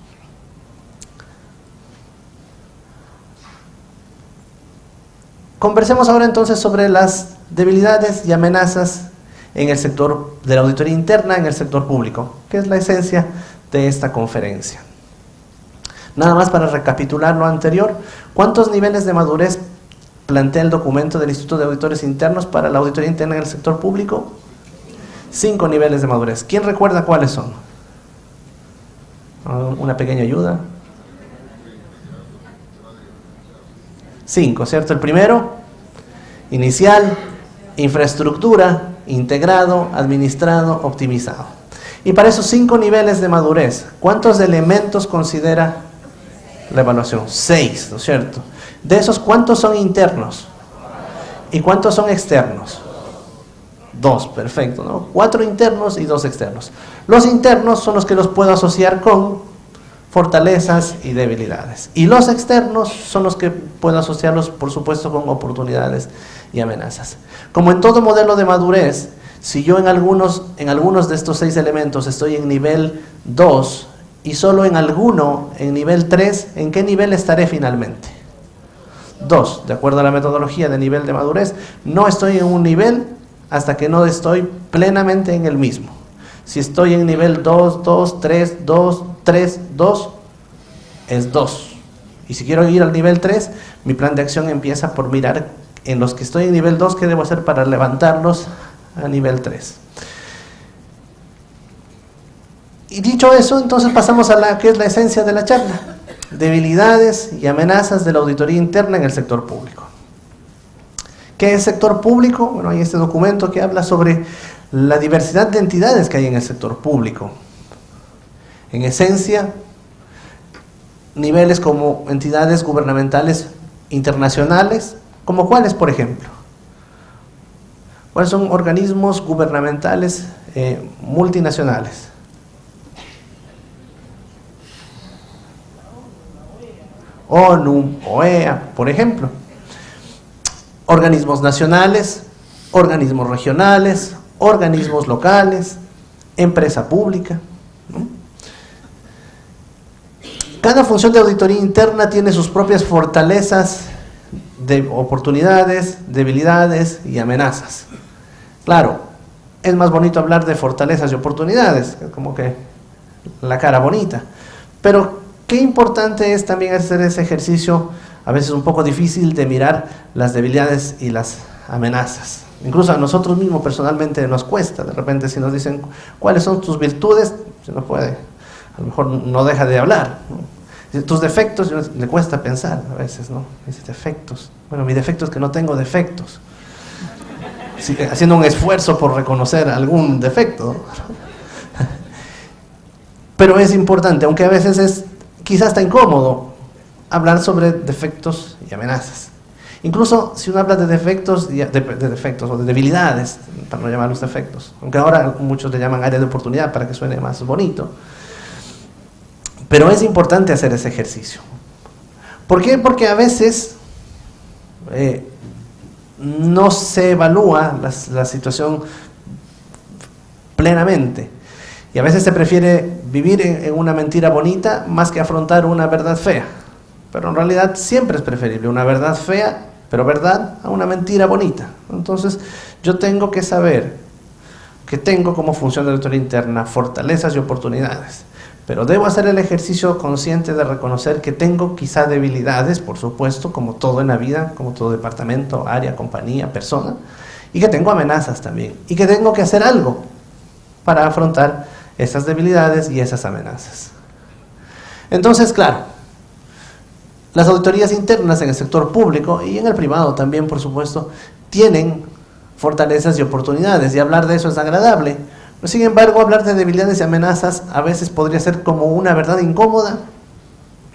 B: Conversemos ahora entonces sobre las debilidades y amenazas en el sector de la auditoría interna en el sector público, que es la esencia de esta conferencia. Nada más para recapitular lo anterior, ¿cuántos niveles de madurez plantea el documento del Instituto de Auditores Internos para la auditoría interna en el sector público? 5 niveles de madurez. ¿Quién recuerda cuáles son? Una pequeña ayuda. 5, ¿cierto? El primero, inicial, infraestructura, integrado, administrado, optimizado. Y para esos 5 niveles de madurez, ¿cuántos elementos considera la evaluación? 6, ¿no es cierto? De esos, ¿cuántos son internos? ¿Y cuántos son externos? 2, perfecto, ¿no? 4 internos y 2 externos. Los internos son los que los puedo asociar con fortalezas y debilidades. Y los externos son los que puedo asociarlos, por supuesto, con oportunidades y amenazas. Como en todo modelo de madurez, si yo en algunos de estos 6 elementos estoy en nivel 2 y solo en alguno en nivel 3, ¿en qué nivel estaré finalmente? 2, de acuerdo a la metodología de nivel de madurez, no estoy en un nivel hasta que no estoy plenamente en el mismo. Si estoy en nivel 2, 2, 3, 2, 3, 2, es 2. Y si quiero ir al nivel 3, mi plan de acción empieza por mirar en los que estoy en nivel 2, ¿qué debo hacer para levantarlos a nivel 3? Y dicho eso, entonces pasamos a la que es la esencia de la charla: debilidades y amenazas de la auditoría interna en el sector público. ¿Qué es sector público? Bueno, hay este documento que habla sobre la diversidad de entidades que hay en el sector público. En esencia, niveles como entidades gubernamentales internacionales, ¿como cuáles, por ejemplo? ¿Cuáles son organismos gubernamentales multinacionales? ONU, OEA, por ejemplo. Organismos nacionales, organismos regionales, organismos locales, empresa pública, ¿no? Cada función de auditoría interna tiene sus propias fortalezas, de oportunidades, debilidades y amenazas. Claro, es más bonito hablar de fortalezas y oportunidades, como que la cara bonita, pero qué importante es también hacer ese ejercicio, a veces un poco difícil, de mirar las debilidades y las amenazas. Incluso a nosotros mismos personalmente nos cuesta. De repente, si nos dicen cuáles son tus virtudes, se no puede, a lo mejor no deja de hablar, ¿no? Tus defectos, le cuesta pensar a veces, ¿no? Dice defectos. Bueno, mi defecto es que no tengo defectos. Sí, haciendo un esfuerzo por reconocer algún defecto, ¿no? Pero es importante, aunque a veces es quizás está incómodo hablar sobre defectos y amenazas. Incluso si uno habla de defectos, de defectos o de debilidades, para no llamarlos defectos, aunque ahora muchos le llaman área de oportunidad para que suene más bonito, pero es importante hacer ese ejercicio. ¿Por qué? Porque a veces no se evalúa la situación plenamente. Y a veces se prefiere vivir en una mentira bonita más que afrontar una verdad fea. Pero en realidad siempre es preferible una verdad fea, pero verdad, a una mentira bonita. Entonces yo tengo que saber que tengo como función de auditoría interna fortalezas y oportunidades. Pero debo hacer el ejercicio consciente de reconocer que tengo quizá debilidades, por supuesto, como todo en la vida, como todo departamento, área, compañía, persona, y que tengo amenazas también, y que tengo que hacer algo para afrontar esas debilidades y esas amenazas. Entonces, claro, las auditorías internas en el sector público y en el privado también, por supuesto, tienen fortalezas y oportunidades, y hablar de eso es agradable. Sin embargo, hablar de debilidades y amenazas a veces podría ser como una verdad incómoda,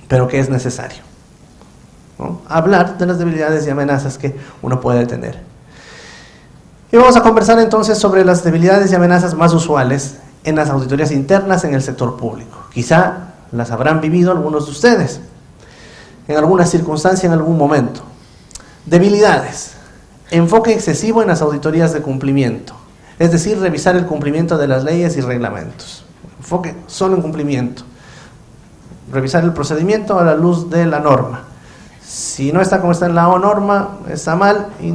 B: pero que es necesario, ¿no? Hablar de las debilidades y amenazas que uno puede tener. Y vamos a conversar entonces sobre las debilidades y amenazas más usuales en las auditorías internas en el sector público. Quizá las habrán vivido algunos de ustedes en alguna circunstancia, en algún momento. Debilidades: enfoque excesivo en las auditorías de cumplimiento, es decir, revisar el cumplimiento de las leyes y reglamentos. Enfoque solo en cumplimiento. Revisar el procedimiento a la luz de la norma. Si no está como está en la norma, está mal, y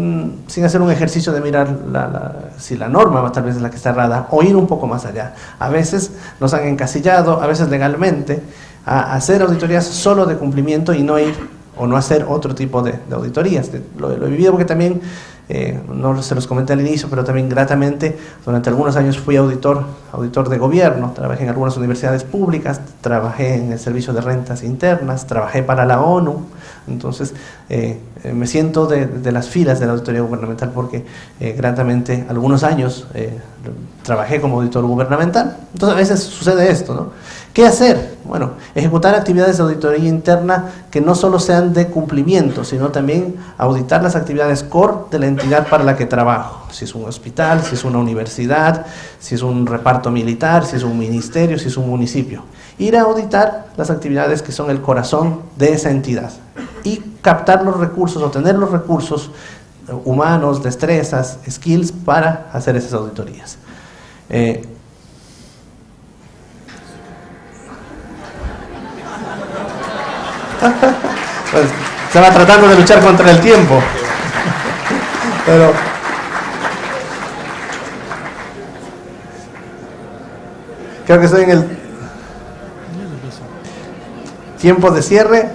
B: sin hacer un ejercicio de mirar si la norma tal vez es la que está errada, o ir un poco más allá. A veces nos han encasillado, a veces legalmente, a hacer auditorías solo de cumplimiento y no ir o no hacer otro tipo de auditorías. Lo he vivido porque también no se los comenté al inicio, pero también gratamente durante algunos años fui auditor de gobierno, trabajé en algunas universidades públicas, trabajé en el Servicio de Rentas Internas, trabajé para la ONU, entonces me siento de las filas de la auditoría gubernamental porque gratamente algunos años trabajé como auditor gubernamental. Entonces a veces sucede esto, ¿no? ¿Qué hacer? Bueno, ejecutar actividades de auditoría interna que no solo sean de cumplimiento, sino también auditar las actividades core de la entidad para la que trabajo. Si es un hospital, si es una universidad, si es un reparto militar, si es un ministerio, si es un municipio. Ir a auditar las actividades que son el corazón de esa entidad y captar los recursos, obtener los recursos humanos, destrezas, skills para hacer esas auditorías. Pues, se va tratando de luchar contra el tiempo, pero creo que estoy en el tiempo de cierre.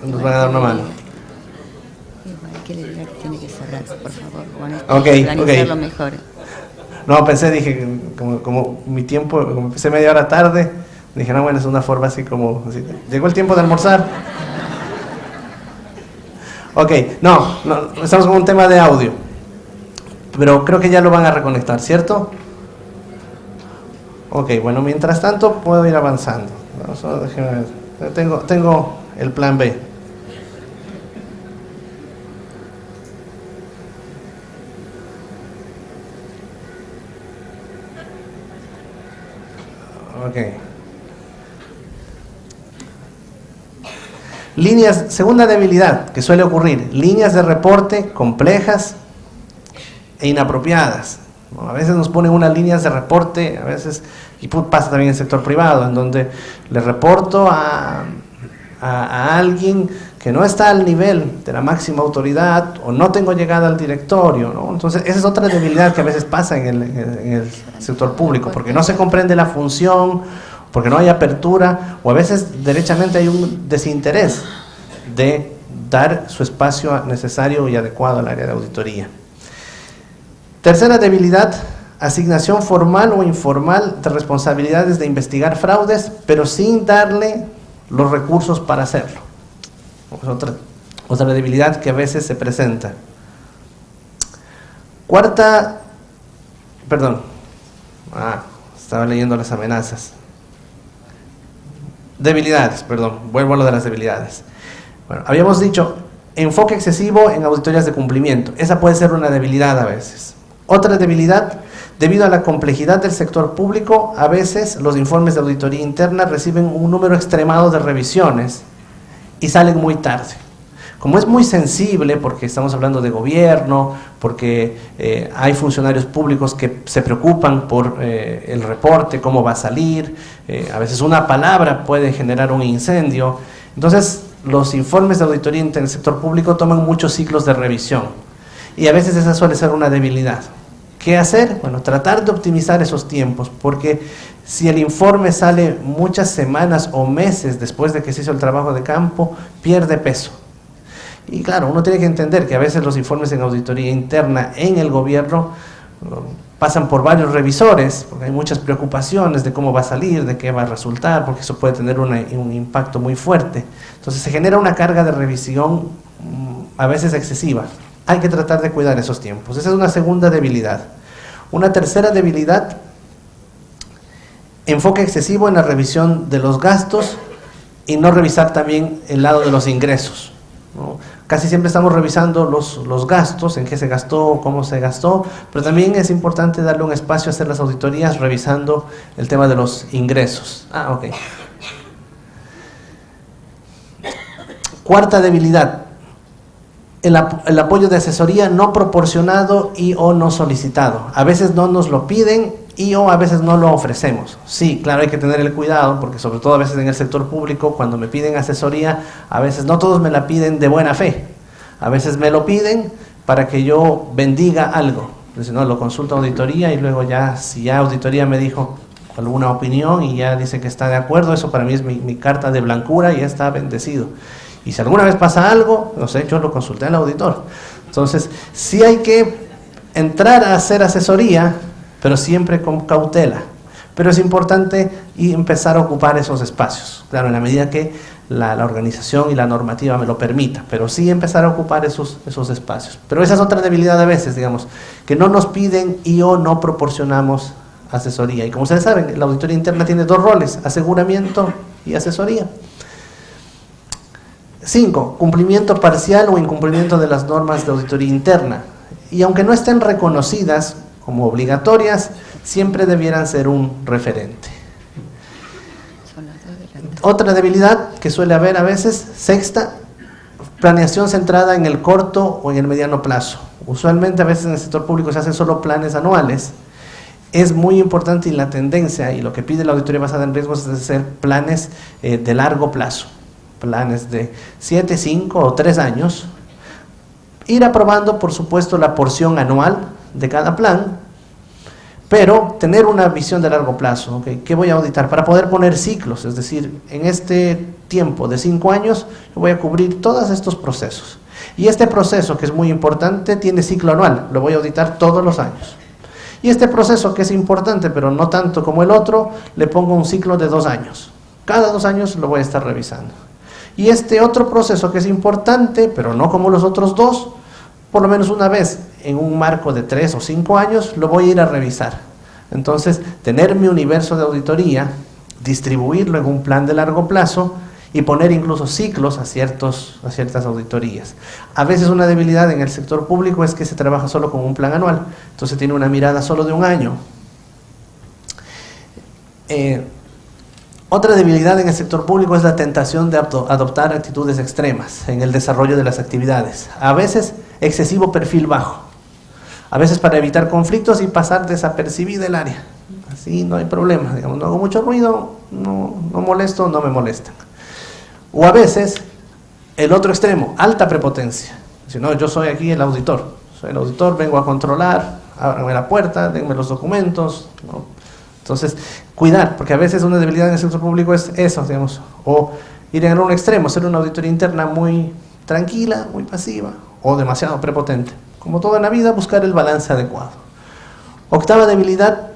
B: Nos van a dar una mano.
D: Que le diga que tiene que cerrar, por favor, Juan.
B: Organizarlo
D: mejor.
B: No, pensé, dije, como mi tiempo, como empecé media hora tarde, dije, no, bueno, es una forma así como, así, llegó el tiempo de almorzar. Ok, no, estamos con un tema de audio, pero creo que ya lo van a reconectar, ¿cierto? Ok, bueno, mientras tanto puedo ir avanzando. No, solo déjenme ver. Tengo el plan B. Ok. Segunda debilidad que suele ocurrir, líneas de reporte complejas e inapropiadas. A veces nos ponen unas líneas de reporte, a veces, y pasa también en el sector privado, en donde le reporto a alguien que no está al nivel de la máxima autoridad o no tengo llegada al directorio, ¿no? Entonces esa es otra debilidad que a veces pasa en el sector público, porque no se comprende la función, porque no hay apertura, o a veces derechamente hay un desinterés de dar su espacio necesario y adecuado al área de auditoría. Tercera debilidad, asignación formal o informal de responsabilidades de investigar fraudes, pero sin darle los recursos para hacerlo. Es otra debilidad que a veces se presenta. Estaba leyendo las amenazas. Vuelvo a lo de las debilidades. Bueno, habíamos dicho, enfoque excesivo en auditorías de cumplimiento. Esa puede ser una debilidad a veces. Otra debilidad, debido a la complejidad del sector público, a veces los informes de auditoría interna reciben un número extremado de revisiones y salen muy tarde. Como es muy sensible, porque estamos hablando de gobierno, porque hay funcionarios públicos que se preocupan por el reporte, cómo va a salir, a veces una palabra puede generar un incendio. Entonces, los informes de auditoría en el sector público toman muchos ciclos de revisión y a veces esa suele ser una debilidad. ¿Qué hacer? Bueno, tratar de optimizar esos tiempos, porque si el informe sale muchas semanas o meses después de que se hizo el trabajo de campo, pierde peso. Y claro, uno tiene que entender que a veces los informes en auditoría interna en el gobierno pasan por varios revisores, porque hay muchas preocupaciones de cómo va a salir, de qué va a resultar, porque eso puede tener un impacto muy fuerte. Entonces se genera una carga de revisión a veces excesiva. Hay que tratar de cuidar esos tiempos. Esa es una segunda debilidad. Una tercera debilidad, enfoque excesivo en la revisión de los gastos y no revisar también el lado de los ingresos, ¿no? Casi siempre estamos revisando los gastos, en qué se gastó, cómo se gastó, pero también es importante darle un espacio a hacer las auditorías revisando el tema de los ingresos. Ok. Cuarta debilidad, el apoyo de asesoría no proporcionado y o no solicitado. A veces no nos lo piden y o a veces no lo ofrecemos. Sí, claro, hay que tener el cuidado, porque sobre todo a veces en el sector público, cuando me piden asesoría, a veces no todos me la piden de buena fe. A veces me lo piden para que yo bendiga algo. Entonces, no, lo consulto a auditoría y luego ya, si ya auditoría me dijo, alguna opinión y ya dice que está de acuerdo, eso para mí es mi carta de blancura y ya está bendecido. Y si alguna vez pasa algo, no sé, yo lo consulté al auditor. Entonces, sí hay que entrar a hacer asesoría, pero siempre con cautela. Pero es importante y empezar a ocupar esos espacios, claro, en la medida que la organización y la normativa me lo permita, pero sí empezar a ocupar esos espacios. Pero esa es otra debilidad a veces, digamos, que no nos piden y o no proporcionamos asesoría. Y como ustedes saben, la auditoría interna tiene dos roles, aseguramiento y asesoría. 5. Cumplimiento parcial o incumplimiento de las normas de auditoría interna. Y aunque no estén reconocidas como obligatorias, siempre debieran ser un referente. Otra debilidad que suele haber a veces, 6ª, planeación centrada en el corto o en el mediano plazo. Usualmente a veces en el sector público se hacen solo planes anuales. Es muy importante y la tendencia y lo que pide la auditoría basada en riesgos es hacer planes de largo plazo, planes de 7, 5 o 3 años. Ir aprobando, por supuesto, la porción anual de cada plan, pero tener una visión de largo plazo. ¿Okay? ¿Qué voy a auditar? Para poder poner ciclos, es decir, en este tiempo de 5 años, yo voy a cubrir todos estos procesos. Y este proceso, que es muy importante, tiene ciclo anual, lo voy a auditar todos los años. Y este proceso, que es importante, pero no tanto como el otro, le pongo un ciclo de 2 años. Cada 2 años lo voy a estar revisando. Y este otro proceso, que es importante, pero no como los otros dos, por lo menos una vez en un marco de 3 o 5 años, lo voy a ir a revisar. Entonces, tener mi universo de auditoría, distribuirlo en un plan de largo plazo y poner incluso ciclos a ciertas auditorías. A veces una debilidad en el sector público es que se trabaja solo con un plan anual, entonces tiene una mirada solo de un año. Otra debilidad en el sector público es la tentación de adoptar actitudes extremas en el desarrollo de las actividades. A veces excesivo perfil bajo, a veces para evitar conflictos y pasar desapercibida el área. Así no hay problema, digamos, no hago mucho ruido, no molesto, no me molestan. O a veces el otro extremo, alta prepotencia. Si no, yo soy aquí el auditor, vengo a controlar, ábranme la puerta, denme los documentos, ¿no? Entonces, cuidar, porque a veces una debilidad en el sector público es eso, digamos, o ir en un extremo, hacer una auditoría interna muy tranquila, muy pasiva, o demasiado prepotente. Como todo en la vida, buscar el balance adecuado. 8ª debilidad,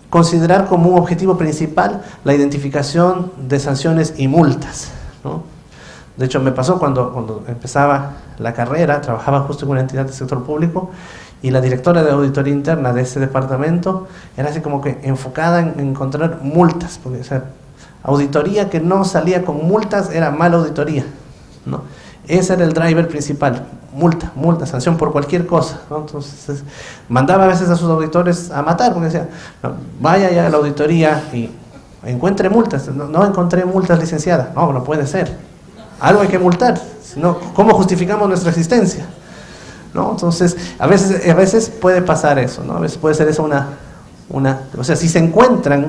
B: considerar como un objetivo principal la identificación de sanciones y multas, ¿no? De hecho, me pasó cuando empezaba la carrera, trabajaba justo en una entidad del sector público, y la directora de auditoría interna de ese departamento era así como que enfocada en encontrar multas, porque o sea, auditoría que no salía con multas era mala auditoría, ¿no? Ese era el driver principal, multa, sanción por cualquier cosa, ¿no? Entonces mandaba a veces a sus auditores a matar, porque decía, no, vaya ya a la auditoría y encuentre multas. No encontré multas, licenciada. No puede ser, algo hay que multar, si no, ¿cómo justificamos nuestra existencia? ¿No? Entonces, a veces puede pasar eso, ¿no? A veces puede ser eso o sea, si se encuentran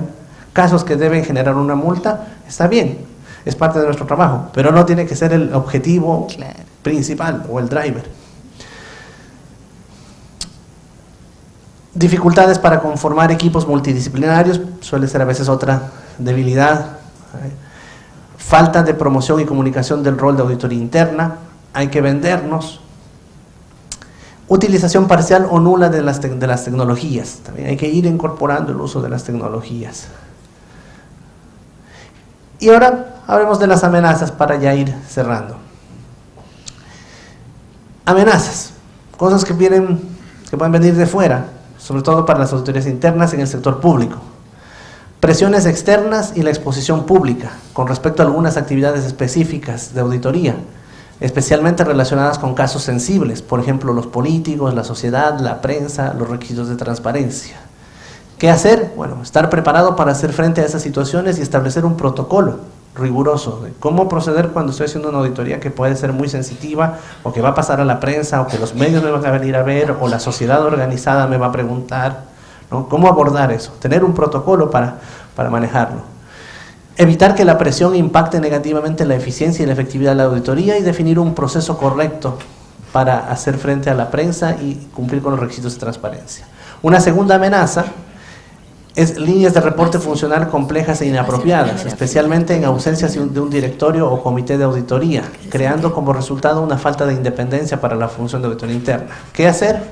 B: casos que deben generar una multa, está bien, es parte de nuestro trabajo, pero no tiene que ser el objetivo principal o el driver. Dificultades para conformar equipos multidisciplinarios, suele ser a veces otra debilidad. Falta de promoción y comunicación del rol de auditoría interna, hay que vendernos. Utilización parcial o nula de las tecnologías. También hay que ir incorporando el uso de las tecnologías. Y ahora hablemos de las amenazas para ya ir cerrando. Amenazas, cosas que pueden venir de fuera, sobre todo para las auditorías internas en el sector público. Presiones externas y la exposición pública con respecto a algunas actividades específicas de auditoría, especialmente relacionadas con casos sensibles, por ejemplo, los políticos, la sociedad, la prensa, los requisitos de transparencia. ¿Qué hacer? Bueno, estar preparado para hacer frente a esas situaciones y establecer un protocolo riguroso de cómo proceder cuando estoy haciendo una auditoría que puede ser muy sensitiva, o que va a pasar a la prensa, o que los medios me van a venir a ver, o la sociedad organizada me va a preguntar, ¿no? ¿Cómo abordar eso? Tener un protocolo para manejarlo. Evitar que la presión impacte negativamente la eficiencia y la efectividad de la auditoría y definir un proceso correcto para hacer frente a la prensa y cumplir con los requisitos de transparencia. Una segunda amenaza es líneas de reporte funcional complejas e inapropiadas, especialmente en ausencia de un directorio o comité de auditoría, creando como resultado una falta de independencia para la función de auditoría interna. ¿Qué hacer?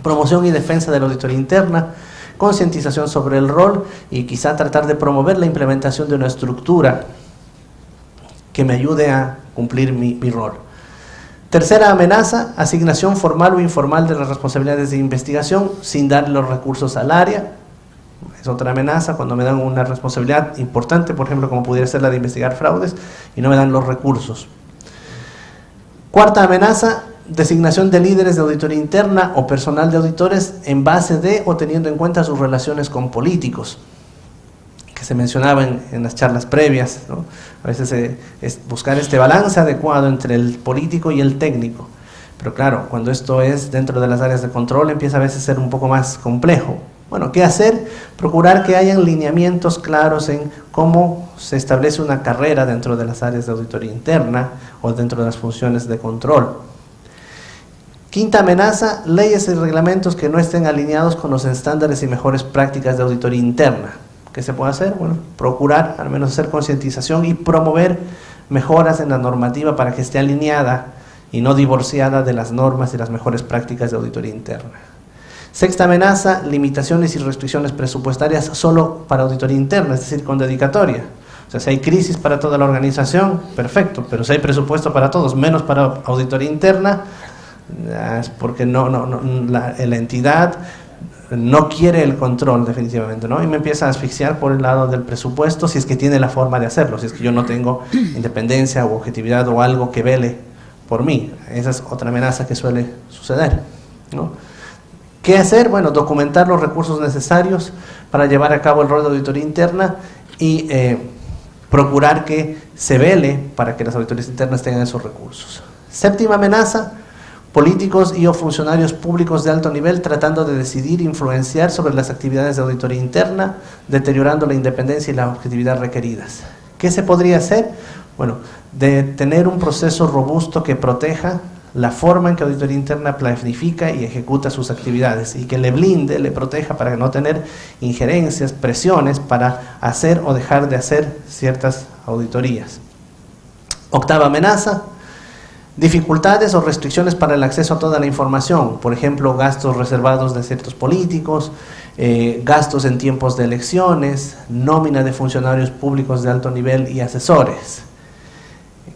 B: Promoción y defensa de la auditoría interna, concientización sobre el rol y quizá tratar de promover la implementación de una estructura que me ayude a cumplir mi rol. Tercera amenaza, asignación formal o informal de las responsabilidades de investigación sin dar los recursos al área. Es otra amenaza cuando me dan una responsabilidad importante, por ejemplo, como pudiera ser la de investigar fraudes, y no me dan los recursos. Cuarta amenaza, designación de líderes de auditoría interna o personal de auditores en base de o teniendo en cuenta sus relaciones con políticos, que se mencionaba en las charlas previas, ¿no? A veces es buscar este balance adecuado entre el político y el técnico. Pero claro, cuando esto es dentro de las áreas de control empieza a veces a ser un poco más complejo. Bueno, ¿qué hacer? Procurar que hayan lineamientos claros en cómo se establece una carrera dentro de las áreas de auditoría interna o dentro de las funciones de control. Quinta amenaza, leyes y reglamentos que no estén alineados con los estándares y mejores prácticas de auditoría interna. ¿Qué se puede hacer? Bueno, procurar al menos hacer concientización y promover mejoras en la normativa para que esté alineada y no divorciada de las normas y las mejores prácticas de auditoría interna. Sexta amenaza, limitaciones y restricciones presupuestarias solo para auditoría interna, es decir, con dedicatoria. O sea, si hay crisis para toda la organización, perfecto, pero si hay presupuesto para todos, menos para auditoría interna, es porque la entidad no quiere el control definitivamente, ¿no? Y me empieza a asfixiar por el lado del presupuesto si es que tiene la forma de hacerlo, si es que yo no tengo independencia o objetividad o algo que vele por mí. Esa es otra amenaza que suele suceder, ¿no? ¿Qué hacer? Bueno, documentar los recursos necesarios para llevar a cabo el rol de auditoría interna y procurar que se vele para que las auditorías internas tengan esos recursos. Séptima amenaza, políticos y o funcionarios públicos de alto nivel tratando de decidir e influenciar sobre las actividades de auditoría interna, deteriorando la independencia y la objetividad requeridas. ¿Qué se podría hacer? Bueno, de tener un proceso robusto que proteja la forma en que auditoría interna planifica y ejecuta sus actividades y que le blinde, le proteja para no tener injerencias, presiones para hacer o dejar de hacer ciertas auditorías. Octava amenaza, dificultades o restricciones para el acceso a toda la información, por ejemplo, gastos reservados de ciertos políticos, gastos en tiempos de elecciones, nómina de funcionarios públicos de alto nivel y asesores.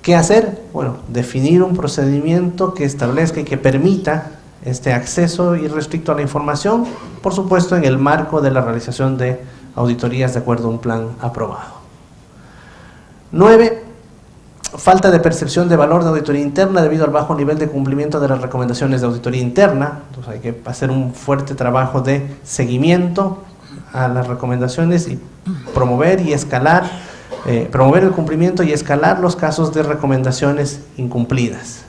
B: ¿Qué hacer? Bueno, definir un procedimiento que establezca y que permita este acceso irrestricto a la información, por supuesto en el marco de la realización de auditorías de acuerdo a un plan aprobado. 9. Falta de percepción de valor de auditoría interna debido al bajo nivel de cumplimiento de las recomendaciones de auditoría interna. Entonces hay que hacer un fuerte trabajo de seguimiento a las recomendaciones y promover y escalar, promover el cumplimiento y escalar los casos de recomendaciones incumplidas.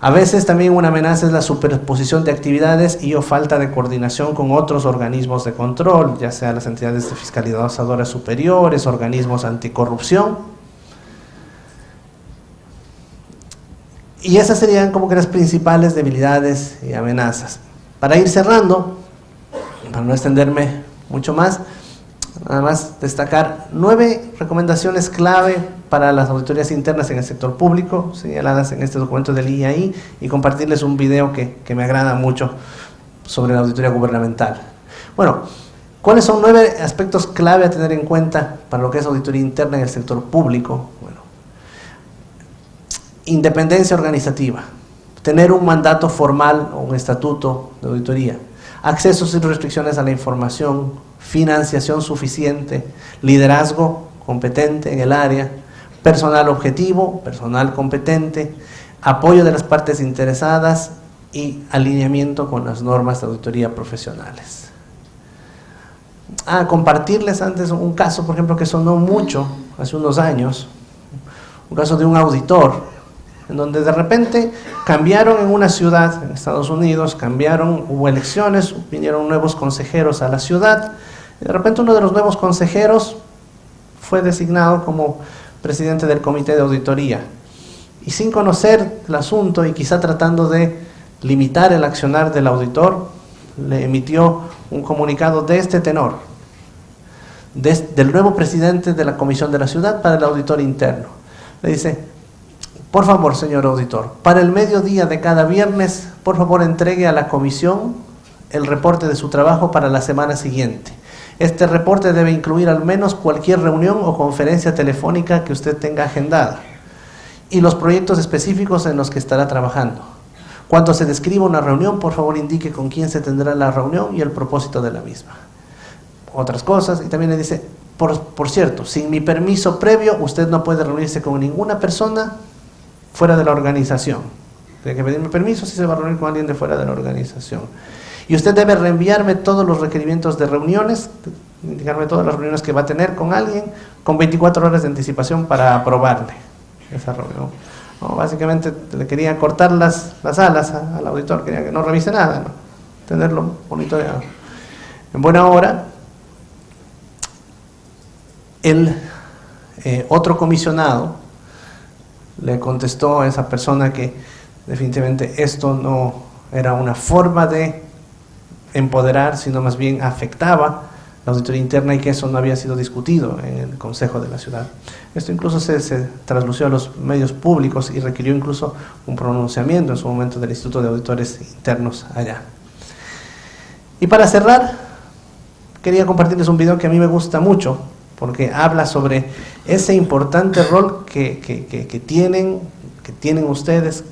B: A veces también una amenaza es la superposición de actividades y o falta de coordinación con otros organismos de control, ya sea las entidades fiscalizadoras superiores, organismos anticorrupción. Y esas serían como que las principales debilidades y amenazas. Para ir cerrando, para no extenderme mucho más, nada más destacar 9 recomendaciones clave para las auditorías internas en el sector público, señaladas en este documento del IAI, y compartirles un video que me agrada mucho sobre la auditoría gubernamental. Bueno, ¿cuáles son 9 aspectos clave a tener en cuenta para lo que es auditoría interna en el sector público? Bueno, independencia organizativa, tener un mandato formal o un estatuto de auditoría, accesos y restricciones a la información, financiación suficiente, liderazgo competente en el área, personal objetivo, personal competente, apoyo de las partes interesadas y alineamiento con las normas de auditoría profesionales. Compartirles antes un caso, por ejemplo, que sonó mucho hace unos años, un caso de un auditor, en donde de repente cambiaron en una ciudad en Estados Unidos, hubo elecciones, vinieron nuevos consejeros a la ciudad, y de repente uno de los nuevos consejeros fue designado como presidente del comité de auditoría, y sin conocer el asunto y quizá tratando de limitar el accionar del auditor, le emitió un comunicado de este tenor, del nuevo presidente de la Comisión de la Ciudad para el auditor interno. Le dice: por favor, señor auditor, para el mediodía de cada viernes, por favor entregue a la comisión el reporte de su trabajo para la semana siguiente. Este reporte debe incluir al menos cualquier reunión o conferencia telefónica que usted tenga agendada y los proyectos específicos en los que estará trabajando. Cuando se describa una reunión, por favor indique con quién se tendrá la reunión y el propósito de la misma. Otras cosas, y también le dice: por cierto, sin mi permiso previo, usted no puede reunirse con ninguna persona fuera de la organización. Tiene que pedirme permiso si se va a reunir con alguien de fuera de la organización. Y usted debe reenviarme todos los requerimientos de reuniones, indicarme todas las reuniones que va a tener con alguien, con 24 horas de anticipación para aprobarle esa reunión. No, básicamente le quería cortar las alas al auditor, quería que no revise nada, ¿no? Tenerlo monitoreado. En buena hora, el otro comisionado le contestó a esa persona que definitivamente esto no era una forma de empoderar, sino más bien afectaba la auditoría interna y que eso no había sido discutido en el Consejo de la Ciudad. Esto incluso se traslució a los medios públicos y requirió incluso un pronunciamiento en su momento del Instituto de Auditores Internos allá. Y para cerrar, quería compartirles un video que a mí me gusta mucho, porque habla sobre ese importante rol que tienen ustedes,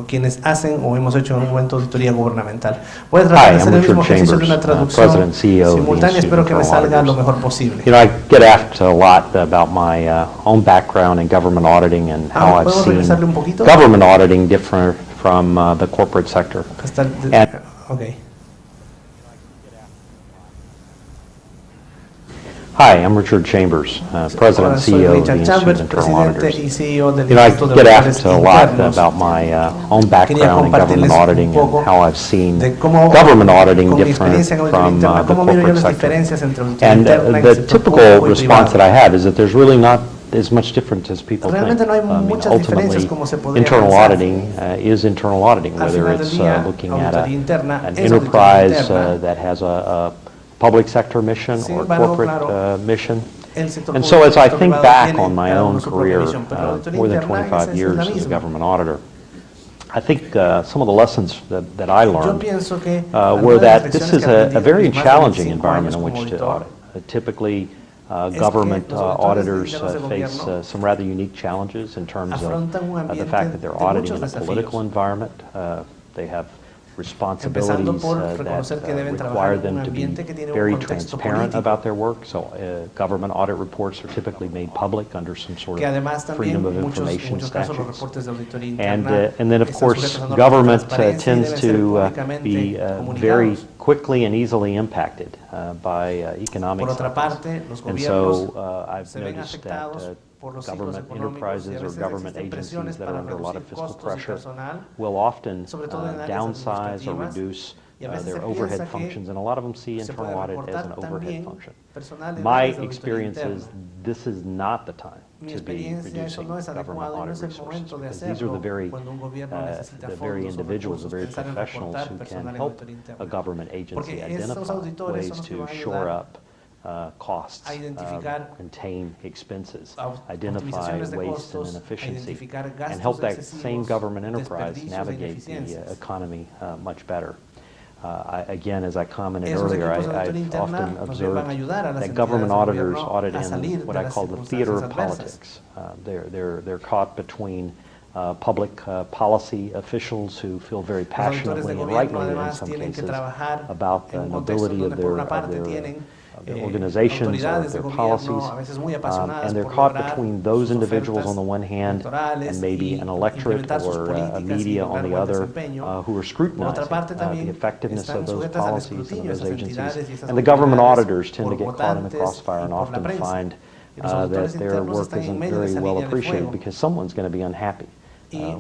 B: quienes hacen o hemos hecho en un momento auditoría gubernamental. Voy a tratar de hacer el mismo ejercicio de una traducción simultánea, espero que me salga lo mejor posible.
E: You know, I get asked a lot about my own background in government auditing and how I've seen government auditing differ from the corporate sector.
B: Okay.
E: Hi, I'm Richard Chambers, President and CEO of the Institute of Internal Auditors. You know, I get asked a lot about my own background in government auditing and how I've seen government auditing different from the corporate sector. And the typical response that I have is that there's really not as much difference as people think. Ultimately, internal auditing is internal auditing, whether it's looking at an enterprise that has a public sector mission or corporate mission. And so as I think back on my own career, more than 25 years as a government auditor, I think some of the lessons that I learned were that this is a very challenging environment in which to audit. Typically, government auditors face some rather unique challenges in terms of the fact that they're auditing in a political environment. They have responsibilities that require them to be very transparent about their work. So government audit reports are typically made public under some sort of freedom of information statutes. And then, of course, government tends to be very quickly and easily impacted by economic cycles. And so I've noticed that government enterprises or government agencies that are under a lot of fiscal pressure will often downsize or reduce their overhead functions, and a lot of them see internal audit as an overhead function. My experience is this is not the time to be reducing government audit resources, because these are the very individuals, the very professionals who can help a government agency identify ways to shore up costs, contain expenses, identify waste and inefficiency, and help that same government enterprise navigate the economy much better. Again, as I commented earlier, I've often observed that government auditors audit in what I call the theater of politics. They're caught between public policy officials who feel very passionately and rightly in some cases about the nobility of their organizations or their policies, and they're caught between those individuals on the one hand and maybe an electorate or a media on the other who are scrutinizing the effectiveness of those policies and those agencies. And the government auditors tend to get caught in the crossfire and often find that their work isn't very well appreciated because someone's going to be unhappy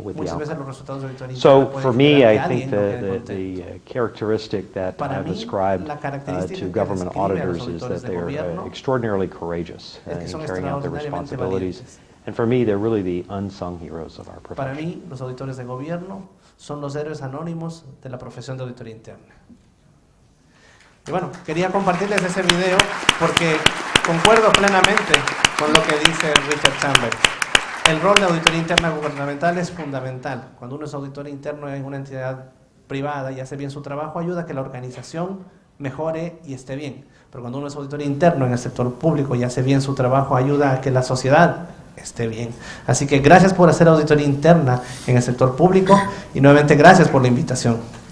E: with the outcome. So for me, I think the characteristic that I've ascribed to government auditors is that they're extraordinarily courageous in carrying out their responsibilities. And for me, they're really the unsung heroes of our profession.
B: Para mí, los auditores de gobierno son los héroes anónimos de la profesión de auditoría interna. Y bueno, quería compartirles ese video porque concuerdo plenamente con lo que dice Richard Chambers. El rol de auditoría interna gubernamental es fundamental. Cuando uno es auditor interno en una entidad privada y hace bien su trabajo, ayuda a que la organización mejore y esté bien. Pero cuando uno es auditor interno en el sector público y hace bien su trabajo, ayuda a que la sociedad esté bien. Así que gracias por hacer auditoría interna en el sector público y nuevamente gracias por la invitación.